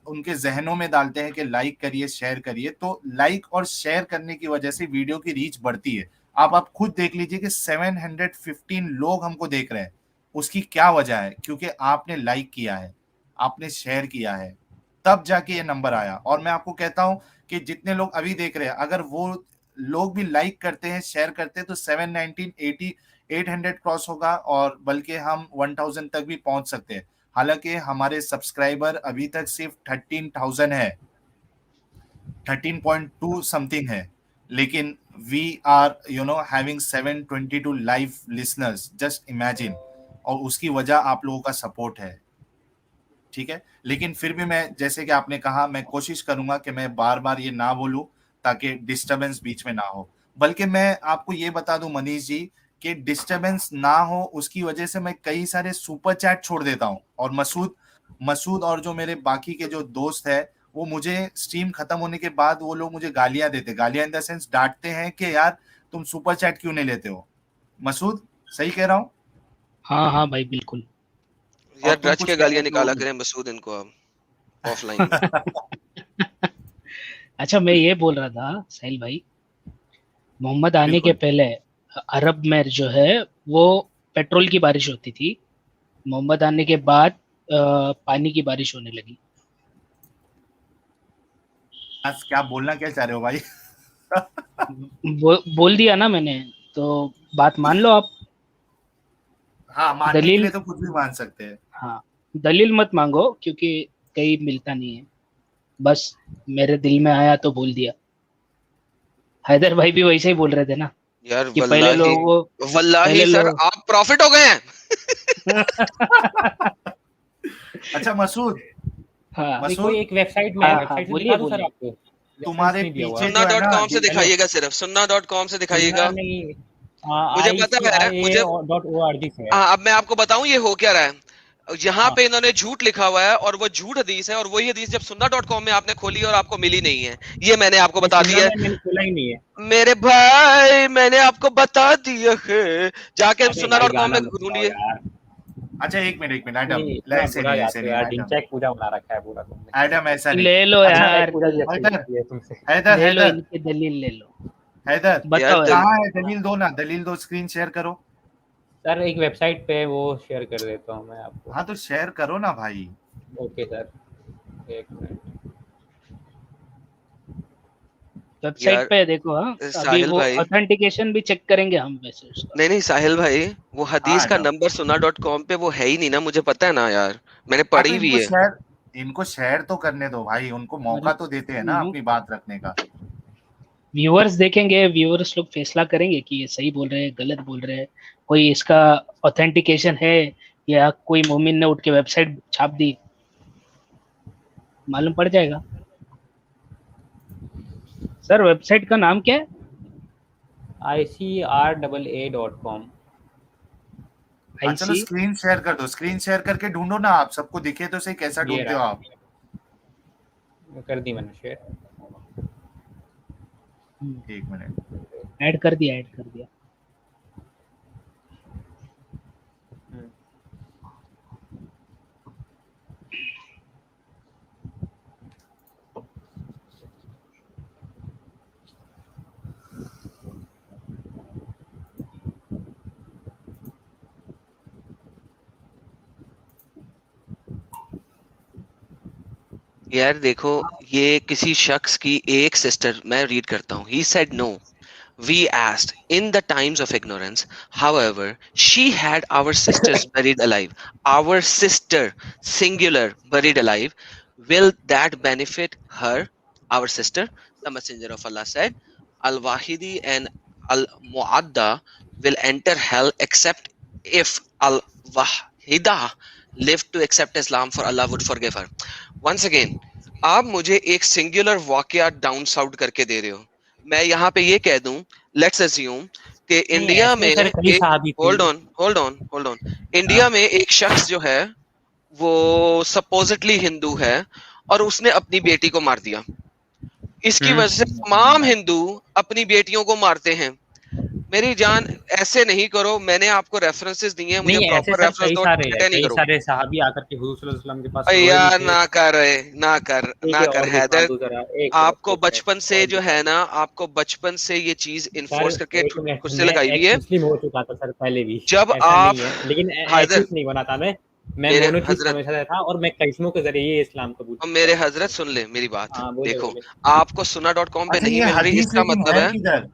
उनके जहनों में डालते हैं कि लाइक करिए, शेयर करिए, तो लाइक और शेयर करने की वजह से वीडियो की रीच बढ़ती है। आप खुद देख लीजिए कि 715 लोग हमको देख रहे हैं। उसकी क्या वजह है? क्योंकि आपने लाइक किया है, आपने शेयर किया है, तब जाके ये नंबर आया। और मैं आपको कहता हूं कि जितने लोग अभी देख रहे हैं, अगर वो लोग भी लाइक करते हैं, शेयर करते हैं, तो 719 80 800 क्रॉस होगा, और बल्कि हम 1000 तक भी पहुंच सकते हैं। हालांकि हमारे सब्सक्राइबर अभी तक सिर्फ 13,000 है, 13.2 समथिंग है, लेकिन we are having 722 live listeners, just imagine. और उसकी वजह आप लोगों का सपोर्ट है, ठीक है। लेकिन फिर भी मैं, जैसे कि आपने कहा, मैं कोशिश करूंगा कि मैं बार बार ये ना बोलूं ताकि डिस्टरबेंस बीच में ना हो। बल्कि मैं आपको ये बता दूं मनीष जी कि डिस्टरबेंस ना हो उसकी वजह से मैं कई सारे सुपर चैट छोड़ देता हूं। और मसूद और जो मेरे बाकी के जो दोस्त है, वो मुझे स्ट्रीम खत्म होने के बाद वो लोग मुझे गालियां देते, गालियां इन द सेंस डांटते हैं कि यार तुम सुपर चैट क्यों नहीं लेते हो। मसूद, सही कह रहा हूँ? हाँ हाँ भाई बिल्कुल। यार तुम रच कुछ के कहने गालियां को- निकाला करें मसूद इनको अब ऑफलाइन में। अच्छा मैं ये बोल रहा था साहिल भाई, मोहम्मद आने के बिल्कुल। पहले अरब में जो है वो पेट्रोल की बारिश होती थी। मोहम्मद आने के बाद पानी की बारिश होने लगी। आज क्या बोलना क्या चाह रहे हो भाई? बोल दिया ना मैंने, तो बात मान लो आप। हाँ, मानने के दलील, लिए तो कुछ भी मान सकते हैं। हाँ दलील मत मांगो क्योंकि कहीं मिलता नहीं है। बस मेरे दिल में आया तो बोल दिया। हैदर भाई भी वैसे ही बोल रहे थे ना यार कि पहले लोगों वल्लाही सर लोग आप प्रॉफिट हो गए हैं। अच्छा मसूद, हाँ कोई मसूद, एक वेबसाइट में, हाँ वेबसाइट से बोलिए दिखा दूं सर बोलिए। आपको? तुम्हारे रेफरेंस नहीं दिया हुआ। पीछे जो है ना, सुन्ना.com से जो दिखाइएगा, सिर्फ सुन्ना.com से दिखाइएगा। सुनना नहीं, मुझे पता है, मुझे ICIA.org से है। हाँ, अब मैं आपको बताऊं ये हो क्या रहा है। यहाँ हाँ। पे इन्होंने झूठ लिखा हुआ है और वो झूठ हदीस है, और वही हदीस जब सुन्ना.com में आपने खोली और आपको मिली नहीं है। ये मैंने आपको नहीं, बता सुनना दिया में है मैंने खोला ही नहीं है। मेरे भाई, मैंने आपको बता दिया है। जाके अरे भाई सुन्ना.com गाना में मत गाओ ढूंढिए। यार। अच्छा एक मिनट एडम, नहीं, इतना ऐसे बुरा नहीं, ऐसे गाते हो नहीं यार, एडम, डिंचैक पूजा बना रखा है पूरा तुमने। एडम ऐसा नहीं। ले लो अच्छा यार, पूजा भी अच्छी हैदर, लगती है तुमसे। हैदर, ले लो हैदर, इनकी दलील ले लो। हैदर, यार बताओ कहाँ यार। है दलील? दो ना, दलील दो, स्क्रीन शेयर करो। सर एक वेबसाइट पे वो शेयर कर देता हूँ मैं आपको। हाँ तो शेयर करो ना भाई। ओके सर, एक मिनट। वेबसाइट यार पे देखो। हाँ अभी साहिल वो भाई, ऑथेंटिकेशन भी चेक करेंगे हम वैसे उसका। नहीं साहिल भाई, वो हदीस हाँ का एडम, नंबर सुन्ना.com पे वो है ही नहीं ना, मुझे पता है ना यार, मैंने हाँ तो पढ़ी भी है। इनको शेयर तो करने दो भाई, उनको मौका तो देते हैं ना अपनी बात रखने का। व्यूअर्स देखेंगे, व्यूअर्स लोग फैसला करेंगे कि ये सही बोल रहे हैं गलत बोल रहे हैं। कोई इसका ऑथेंटिकेशन है या कोई मोमिन ने उठ के वेबसाइट छाप दी, मालूम पड़ जाएगा। सर वेबसाइट का नाम क्या है? ICRAA.com। हाँ चलो IC स्क्रीन शेयर कर दो, स्क्रीन शेयर करके ढूंढो ना आप, सबको दिखे तो सही कैसा ये ढूंढते हो रहा, आप। कर दी मैंने शेयर। एक मिनट, ऐड कर दिया, ऐड कर दिया। यार देखो, ये किसी शख्स की एक सिस्टर, मैं रीड करता हूँ। He said no. We asked in the times of ignorance. However, she had our sisters buried alive. Our sister, singular, buried alive. Will that benefit her, our sister? The Messenger of Allah said, Al-Wahidi and Al-Mu'adda will enter hell except if Al-Wahida lived to accept Islam, for Allah would forgive her. Once again, आप मुझे एक singular वाकया down sound करके दे रहे हो। मैं यहाँ पे ये कह दूं, लेट्स अज्यूम कि इंडिया में सर कई एक, साहबी थे। होल्ड ऑन, इंडिया में एक शख्स जो है वो सपोजिटली हिंदू है और उसने अपनी बेटी को मार दिया। इसकी वजह से तमाम हिंदू अपनी बेटियों को मारते हैं। मेरी जान ऐसे नहीं करो, मैंने आपको रेफरेंसेस दिए हैं, मुझे नहीं ऐसे प्रॉपर सर रेफरेंस कई दो, सारे टटे नहीं कई करो सारे सहाबी आकर के हुजूर सल्लल्लाहु अलैहि वसल्लम के पास अरे रोए भी यार। थे। ठीक ना है कर और दिखा हैदर। दो जरा, एक आपको मिनट बचपन से और जो दिखा है दो ना, आपको बचपन से ये चीज सर। इन्फोर्स करके एक मिनट, खुद से मैं लगाई हुई एक्स है। मुस्लिम हो चुका था सर पहले भी, जब ऐसा आप नहीं है, लेकिन हैदर, एथिस्ट नहीं बना था मैं मेरे मोनोथीस्ट हजरत समझता था और मैं करिश्मों के जरिए ये इस्लाम कबूल और मेरे करता हजरत था। सुन ले मेरी बात। हाँ बोले देखो, बोले। आपको सुन्ना.com पे अच्छा नहीं ये मिल रही, हदीस इसका लेकिन मतलब है है किधर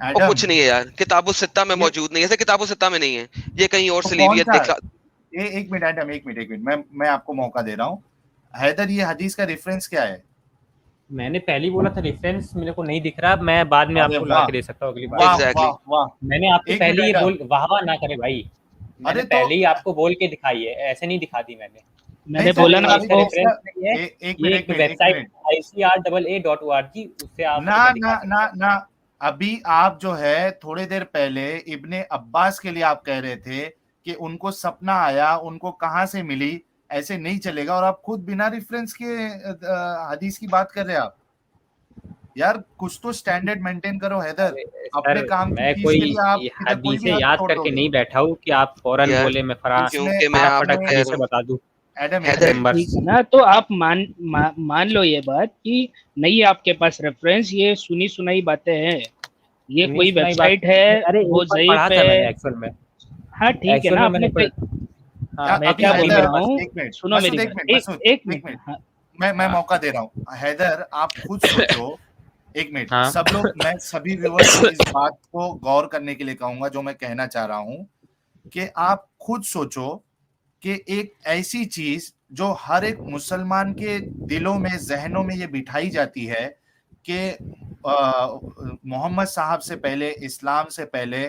और एडम? कुछ नहीं है यार। किताबुल सित्ता में ये मौजूद नहीं है, ऐसे किताबुल सित्ता में नहीं है, ये कहीं और तो से ली हुई कौन है। सा? दिखा ये एक मिनट एडम, एक मिनट, मैं आपको मौका दे रहा हूँ। हैदर, ये हदीस का रेफरेंस क्या है? मैंने पहले ही बोला था रेफरेंस मेरे को नहीं दिख रहा, मैं बाद में अरे आपको ला वाह के दे सकता हूँ अगली बार। वाह एग्जैक्टली वाह वाह। मैंने आपको एक पहले मिनट ही एडम, बोल, वाह वाह ना करे भाई, मैंने अरे तो पहले ही आपको बोल के दिखाई है, ऐसे नहीं दिखा दी मैंने। नहीं मैंने तो बोला ना ये इसका आपको। इसका रेफरेंस नहीं है, एक ये मिनट एक एक मिनट एक वेबसाइट मिनट ICRAA.org, उससे ना आपको मैं ना दिखा ना सकता हूँ। ना। अभी आप जो है थोड़ी देर पहले इब्ने अब्बास के लिए आप कह रहे थे कि उनको सपना आया, उनको कहां से मिली, ऐसे नहीं चलेगा। और आप खुद बिना रेफरेंस के हदीस की बात कर रहे हैं आप। यार कुछ तो स्टैंडर्ड मेंटेन करो हैदर। अरे अपने सर, काम की मैं चीज कोई के लिए आप इधर कोई भी हदीसें हद याद तोड़ करके दोगे। नहीं बैठा हूँ कि आप फौरन यार, बोले मैं फरा इसमें क्योंकि मैं फटाफट आपको कह आपने रहा हदीसें हूँ बता दूं एडम एक हैदर मिनट, नंबर्स। ठीक है ना, तो आप मान लो ये बात कि नहीं है आपके पास रेफरेंस, ये सुनी सुनाई बातें हैं, ये सुनी कोई सुनाई बात, वेबसाइट है अरे वो एक बार पढ़ा ज़ईफ था मैंने है। एक्चुअल में। हाँ ठीक है एक्चुअल ना, में आपने मैंने कई। हाँ मैं अभी क्या क्या बोल बोलूं हैदर, रहा बस। हूँ, एक मिनट सुनो मेरी मसूद, बात, एक मिनट एक मसूद, एक एक मिनट। मिनट, हाँ मैं हाँ मौका दे रहा हूँ। हैदर आप खुद सोचो, एक मिनट हाँ सब लोग, मैं सभी व्यूअर्स को इस बात को गौर करने के लिए कहूंगा जो मैं कहना चाह रहा हूं, कि आप खुद सोचो कि एक ऐसी चीज जो हर एक मुसलमान के दिलों में, जहनों में ये बिठाई जाती है कि मोहम्मद साहब से पहले, इस्लाम से पहले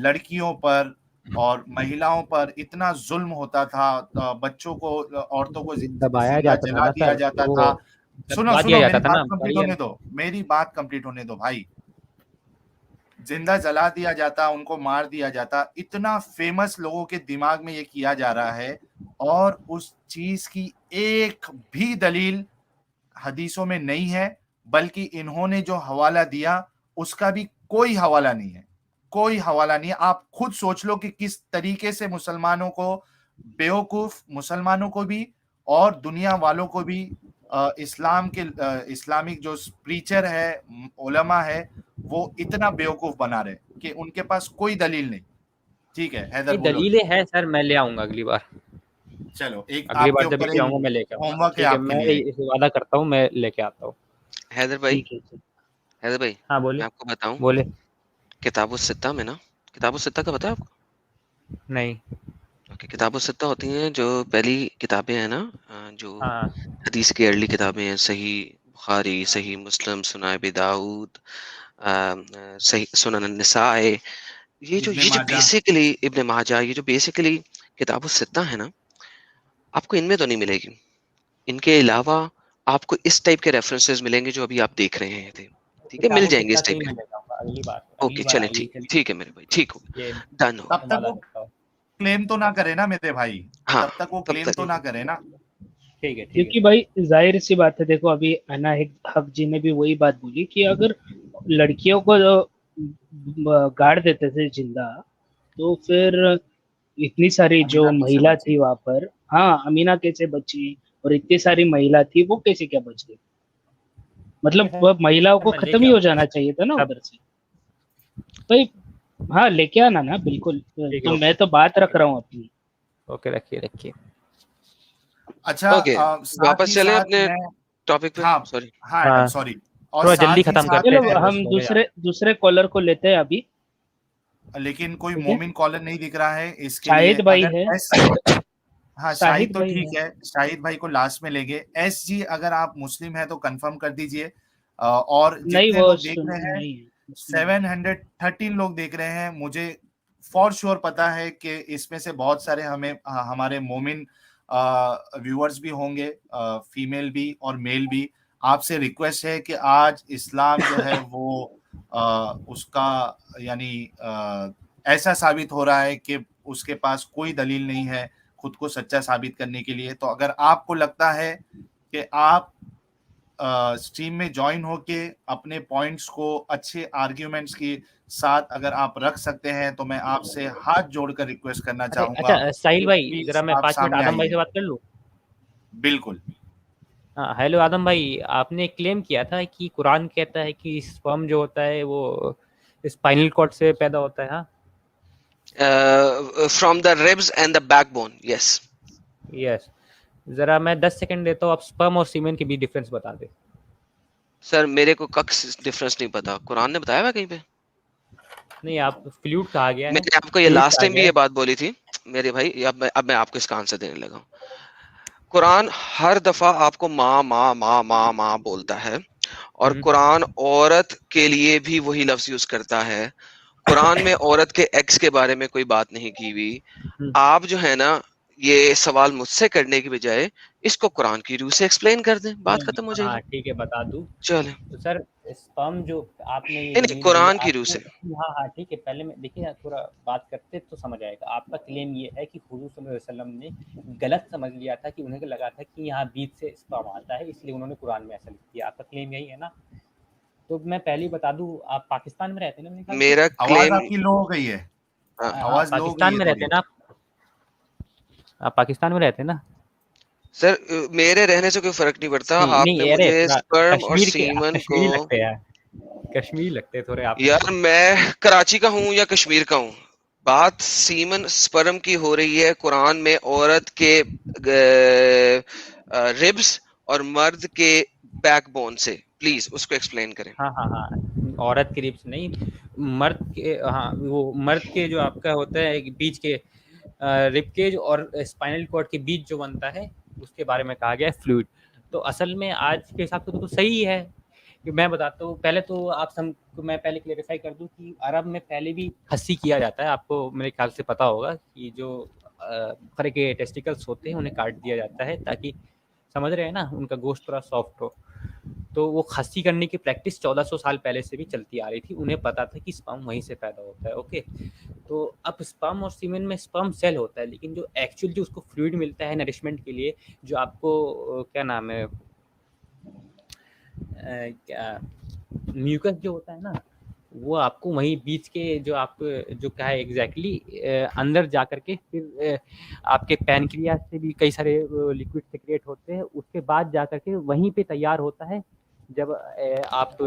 लड़कियों पर और महिलाओं पर इतना जुल्म होता था, बच्चों को, औरतों को दबाया जिंदा जाता था जला ना दिया सर, जाता वो था। सुनो दबा दिया सुनो, जाता मेरी था बात ना, कंप्लीट पढ़िए होने ना। दो, मेरी बात कंप्लीट होने दो भाई। जिंदा जला दिया जाता, उनको मार दिया जाता, इतना फेमस लोगों के दिमाग में ये किया जा रहा है, और उस चीज की एक भी दलील हदीसों में नहीं है। बल्कि इन्होंने जो हवाला दिया उसका भी कोई हवाला नहीं है, कोई हवाला नहीं है। आप खुद सोच लो कि किस तरीके से मुसलमानों को, बेवकूफ मुसलमानों को भी और दुनिया वालों को भी, इस्लाम के इस्लामिक जो प्रीचर है, उलमा है, वो इतना बेवकूफ बना रहे कि उनके पास कोई दलील नहीं। ठीक है हैदर ये बोलो। दलीलें हैं सर, मैं ले आऊंगा अगली बार। चलो, एक अगली आपके बार जब ऊपर भी एक आऊंगा मैं लेके आऊंगा, होमवर्क है ठीक है, आपके मैं लिए। इसे वादा करता हूँ, मैं लेके आता हूँ। हैदर भाई, ठीक है ठीक। हैदर भाई, हाँ मैं बोलिए आपको बताऊं, बोले। किताबुल सित्ता में ना, किताबुल सित्ता का पता है आपको? नहीं। ओके, किताबुल सित्ता होती हैं जो पहली किताबें हैं ना, जो हाँ हदीस की अर्ली किताबें हैं, सही बुखारी, सही मुस्लिम, सुनान अबी दाऊद, सही सुनन निसाए, इब्ने ये जो माजा। बेसिकली इब्ने माजा, ये जो बेसिकली किताबुल सित्ता है ना, आपको इनमें तो नहीं मिलेगी। इनके अलावा आपको इस टाइप के रेफरेंसेस मिलेंगे जो अभी आप देख रहे हैं थे। ठीक है, मिल किताबों जाएंगे सित्ता इस से टाइप ही के। मैं लेके आऊंगा अगली ओके, बार चलें, आइए, ठीक चलिए। ठीक है मेरे भाई, ठीक हो ये गया, डन हो तब गया। मैं तक वादा वो करता हूँ। क्लेम तो ना करे ना मेरे भाई, हाँ, तब तक वो तब क्लेम तक तो ना करे ना। ठीक है क्योंकि सर। भाई जाहिर सी बात है, देखो अभी अनाहित हक जी ने भी वही बात बोली कि अगर लड़कियों को जो गाड़ देते थे जिंदा, तो फिर इतनी सारी जो अमीना कैसे महिला बची? थी वहां पर, हाँ अमीना कैसे बची, और इतनी सारी महिला थी वो कैसे क्या बच गई? ठीक है मतलब वह महिलाओं सर, को मैं खत्म लेके ही हो आऊंगा जाना चाहिए था ना सब। उधर से भाई। हाँ लेके आना ना, बिल्कुल। ठीक है, तो मैं ओके। तो बात रख रहा हूँ अपनी। ओके, रखिए रखिए। अच्छा, ओके, साथ वापस ही चलें साथ अपने मैं, टॉपिक पे, हाँ सॉरी। हाँ एडम हाँ सॉरी, और थोड़ा जल्दी साथ ही खत्म साथ करते हैं चलो फिर मैं, हम सोने जाना दूसरे दूसरे कॉलर को लेते हैं अभी। लेकिन कोई ठीक है, मोमिन कॉलर नहीं दिख रहा है इसके लिए। शाहिद भाई अगर है, एस, हाँ शाहिद शाहिद तो भाई ठीक है। है, शाहिद भाई को लास्ट में लेंगे। एस जी अगर आप मुस्लिम है तो कंफर्म कर दीजिए। और नहीं जितने वो लोग देख रहे हैं, नहीं है, मुस्लिम नहीं है। 713 लोग देख रहे हैं, मुझे फॉर श्योर पता है कि इसमें से बहुत सारे हमारे मोमिन व्यूअर्स भी होंगे, फीमेल भी और मेल भी। आपसे रिक्वेस्ट है कि आज इस्लाम जो है वो उसका यानी ऐसा साबित हो रहा है कि उसके पास कोई दलील नहीं है खुद को सच्चा साबित करने के लिए। तो अगर आपको लगता है कि आप स्ट्रीम में ज्वाइन होके अपने पॉइंट्स को अच्छे आर्ग्यूमेंट्स के साथ अगर आप रख सकते हैं तो मैं आपसे हाथ जोड़कर रिक्वेस्ट करना चाहूंगा। अच्छा साहिल भाई, Please, जरा मैं आप 5 मिनट सामने आदम भाई आइए। से बात कर लूं। बिल्कुल। हाँ, हेलो आदम भाई, आपने क्लेम किया था कि कुरान कहता है कि स्पर्म जो होता है वो स्पाइनल कॉर्ड से पैदा होता है। हाँ, from the ribs and the backbone, yes. Yes. जरा मैं 10 सेकंड देता हूँ, आप स्पर्म और सीमेन के बीच डिफरेंस बता दे। सर मेरे को कक्स डिफरेंस नहीं पता, कुरान ने बताया हुआ कहीं पे? नहीं, आप फ्लूइड कहा गया है, मैंने आपको ये फ्लूइड लास्ट कहा टाइम भी गया ये है। बात बोली थी मेरे भाई, अब मैं आपको इसका आंसर देने लगा हूं। कुरान हर दफा आपको माँ माँ माँ माँ माँ बोलता है, और कुरान औरत के लिए भी वही लफ्ज यूज करता है। कुरान में औरत के एक्स के बारे में कोई बात नहीं की हुई। आप जो है ना, ये सवाल मुझसे करने की बजाय इसको कुरान की रूह से एक्सप्लेन कर दें, बात खत्म हो जाएगी। हाँ ठीक है, बता दूं। चले, तो सर स्पर्म जो आपने ये नहीं जमीन बोली कुरान की रूह आपको, से। हाँ हाँ ठीक है, पहले मैं देखिए थोड़ा बात करते तो समझ आएगा। आपका क्लेम ये है कि हुजूर सल्लल्लाहु अलैहि वसल्लम ने गलत समझ लिया था कि उन्हें लगा था कि यहाँ बीच से स्पर्म आता है, इसलिए उन्होंने कुरान में ऐसा लिख दिया। आपका क्लेम यही है ना? तो मैं पहले ही बता दूं, आप पाकिस्तान में रहते हैं ना मेरे ख्याल से? मेरा आवाज क्लेम, आपकी लो हो गई है। हाँ, आवाज लो हो गई पाकिस्तान है में रहते थोड़ी। हैं ना आप पाकिस्तान में रहते हैं ना? सर मेरे रहने से कोई फर्क नहीं पड़ता। नहीं आपने नहीं, अरे मुझे थोड़ा स्पर्म और कश्मीर के, आप सीमन को, कश्मीरी लगते हैं यार, कश्मीरी लगते हैं थोड़े आप। यार मैं कराची का हूँ या कश्मीर का हूँ, बात सीमन स्पर्म की हो रही है। कुरान में औरत के रिब्स और मर्द के बैकबोन से, प्लीज उसको एक्सप्लेन करें। हाँ हाँ हाँ, औरत के रिब्स नहीं, मर्द के, हाँ वो मर्द के जो आपका होता है बीच के रिबकेज और स्पाइनल कॉर्ड के बीच जो बनता है, उसके बारे में कहा गया है फ्लूइड। तो असल में आज के हिसाब से तो सही है कि मैं बताता हूँ। पहले तो मैं पहले क्लेरिफाई कर दूं कि अरब में पहले भी खस्सी किया जाता है। आपको मेरे ख्याल से पता होगा कि जो बकरे के टेस्टिकल्स होते हैं उन्हें काट दिया जाता है ताकि, समझ रहे हैं ना, उनका गोश्त थोड़ा सॉफ्ट हो। तो वो खस्सी करने की प्रैक्टिस 1400 साल पहले से भी चलती आ रही थी। उन्हें पता था कि स्पर्म वहीं से पैदा होता है। ओके, तो अब स्पर्म और सीमेन में स्पर्म सेल होता है, लेकिन जो एक्चुअल जो उसको फ्लूइड मिलता है नरिशमेंट के लिए, जो आपको क्या नाम है, क्या म्यूकस जो होता है ना, वो आपको वहीं बीच के जो आप जो क्या है एग्जैक्टली अंदर जा करके फिर आपके पैनक्रियास से भी कई सारे लिक्विड सेक्रेट होते हैं। उसके बाद जा करके वहीं पे तैयार होता है। जब आप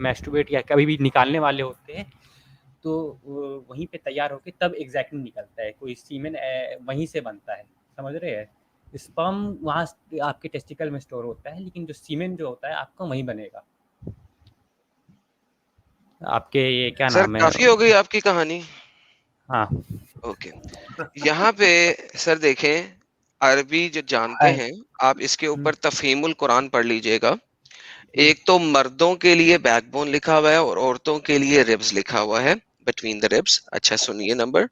मैस्टरबेट या कभी भी निकालने वाले होते हैं तो वहीं पे तैयार होके तब एग्जैक्टली निकलता है। कोई सीमेन वहीं से बनता है, समझ रहे हैं? स्पर्म वहाँ आपके टेस्टिकल में स्टोर होता है, लेकिन जो सीमेन जो होता है आपका वहीं बनेगा। आपके ये क्या सर नाम है? काफी हो गई आपकी कहानी। हाँ ओके, यहाँ पे सर देखें, अरबी जो जानते हैं आप, इसके ऊपर तफहीमुल कुरान पढ़ लीजिएगा। एक तो मर्दों के लिए बैकबोन लिखा हुआ है और औरतों के लिए रिब्स लिखा हुआ है, बिटवीन द रिब्स। अच्छा सुनिए नंबर,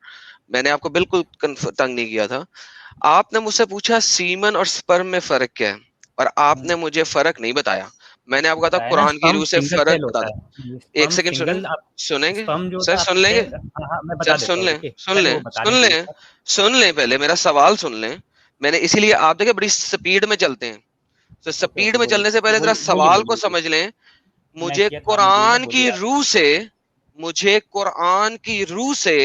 मैंने आपको बिल्कुल तंग नहीं किया था। आपने मुझसे पूछा सीमन और स्पर्म में फर्क क्या है, और आपने मुझे फर्क नहीं बताया। मैंने आपको कहा था बताया ना, कुरान की स्पर्म रूह से सिंगल फर्क सेल बता होता दो। है। एक स्पर्म सेकंड सिंगल, सुनेंगे, आप सुनेंगे स्पर्म जो सर, होता है सुन लेंगे हाँ मैं सर, बता देता सुन हूँ, लें, देखिए सुन पहले लें, वो बता सुन दीजिए लें, सर। सुन लें, पहले मेरा सवाल सुन लें। मैंने इसीलिए, आप देखिए बड़ी स्पीड में चलते हैं, तो ओके स्पीड ओके, में बोलिए चलने से पहले जरा बोलिए सवाल को बोलिए। समझ लें। मैं मुझे किया था, आपने बोला, कुरान की बोलिए आप। रूह से, मुझे कुरान की रूह से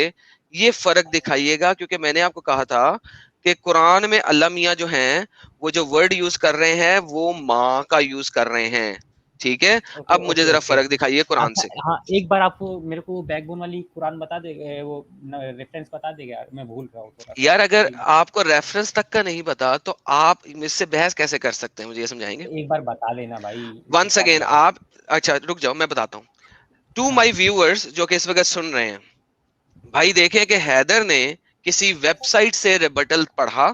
ये फर्क दिखाइएगा, क्योंकि मैंने आपको कहा था कि कुरान में अल्लाह मियाँ जो हैं, वो जो वर्ड यूज कर रहे हैं वो माँ का यूज कर रहे हैं, ठीक है? ओके अब मुझे ओके जरा ओके। फर्क दिखाइए कुरान अच्छा से। हाँ, एक बार आपको मेरे को बैकबोन वाली कुरान बता दे, वो रेफरेंस बता देगा यार, मैं भूल रहा हूँ थोड़ा सा। यार अगर एक आपको रेफरेंस तक का नहीं पता तो आप मुझसे बहस कैसे कर सकते हैं, मुझे ये समझाएंगे? एक बार बता देना भाई, इसमें वंस क्या अगेन बुरा है? आप, अच्छा रुक जाओ, मैं बताता हूँ। टू हाँ माय व्यूअर्स जो कि इस वक्त सुन रहे हैं, भाई देखें कि हैदर ने किसी वेबसाइट से रिबटल पढ़ा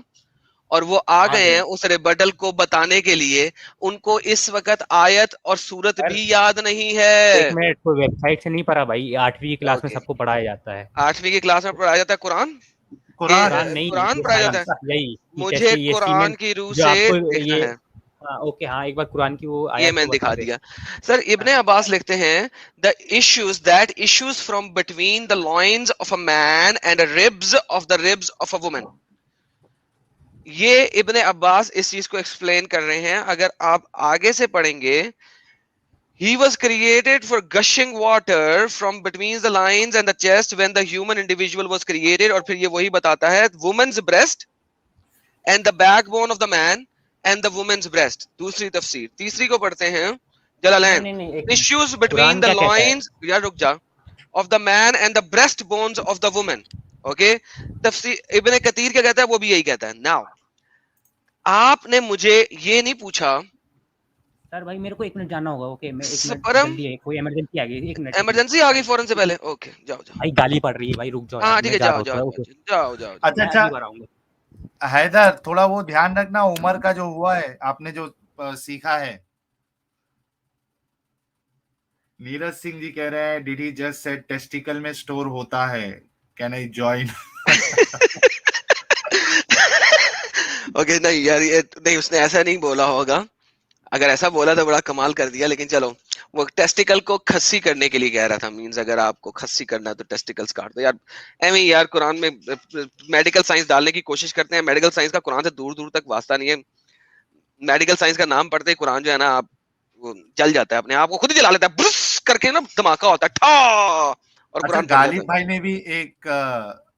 और वो आ गए हैं उस रिबटल को बताने के लिए। उनको इस वक्त आयत और सूरत सर, भी याद नहीं एक है। मिनट, कोई वेबसाइट से नहीं पढ़ा भाई, 8वीं की क्लास में ओके, सबको पढ़ाया जाता है। 8वीं की क्लास में पढ़ाया जाता है कुरान के, कुरान। कुरान नहीं, कुरान ये पढ़ाया जाता है। साइंस यही कि मुझे कैसे ये कुरान सीमेंट की रूह जो से आपको देखना ये, है, हाँ ओके, हाँ एक बार कुरान की वो ये आयत तो मैंने बता दिखा दे। दिया। सर इब्ने अब्बास लिखते हैं, the issues that issues from between the lion's of a man and ribs of the ribs of a woman. ये इब्ने अब्बास इस चीज को एक्सप्लेन कर रहे हैं। अगर आप आगे से पढ़ेंगे, he was created for gushing water from between the lines and the chest when the human individual was created, और फिर ये वही बताता है woman's breast and the backbone of the man and the woman's breast। दूसरी तफसीर, तीसरी को पढ़ते हैं जलालैन, नहीं, tissues between कुरान the क्या कहता है? loins, यार रुक जा, of the man and the breast bones of the woman। Okay, तफसीर इब्ने कतीर क्या कहता है, वो भी यही कहता है। नाउ आपने मुझे ये नहीं पूछा, सर भाई मेरे को 1 मिनट जाना होगा। ओके, मैं 1 मिनट, परम जल्दी है, कोई इमरजेंसी आ गई, 1 मिनट। इमरजेंसी आ गई फौरन से पहले, ओके जाओ जाओ। भाई गाली पड़ रही है भाई, रुक जाओ हाँ यार, ठीक मैं है, जा जाओ रहा हूँ जाओ थोड़ा। जाओ ओके, जाओ जाओ। अच्छा मैं अच्छा, अगली बार आऊंगा। हैदर थोड़ा वो ध्यान रखना, उमर का जो हुआ है, आपने जो सीखा है। नीरज सिंह जी कह रहे हैं, did he just said testicle में स्टोर होता है, कैन आई जॉइन? ओके नहीं यार, ये नहीं, उसने ऐसा नहीं बोला होगा। अगर ऐसा बोला तो बड़ा कमाल कर दिया, लेकिन चलो, वो टेस्टिकल को खस्सी करने के लिए कह रहा था। मींस अगर आपको खस्सी करना है तो टेस्टिकल्स काट दो यार। एवं यार कुरान में मेडिकल साइंस डालने की कोशिश करते हैं। मेडिकल साइंस का कुरान से दूर दूर तक वास्ता नहीं है। मेडिकल साइंस का नाम पढ़ते ही कुरान जो है ना, आप वो जल जाता है, अपने आप को खुद ही जला लेता है, ब्रुस करके ना धमाका होता है, ठा, और अच्छा, कुरान फट गालिब जाता है। भाई ने भी एक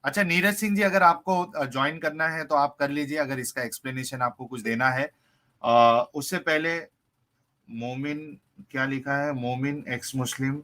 अच्छा, नीरज सिंह जी अगर आपको ज्वाइन करना है तो आप कर लीजिए, अगर इसका एक्सप्लेनेशन आपको कुछ देना है। उससे पहले मोमिन क्या लिखा है, मोमिन एक्स मुस्लिम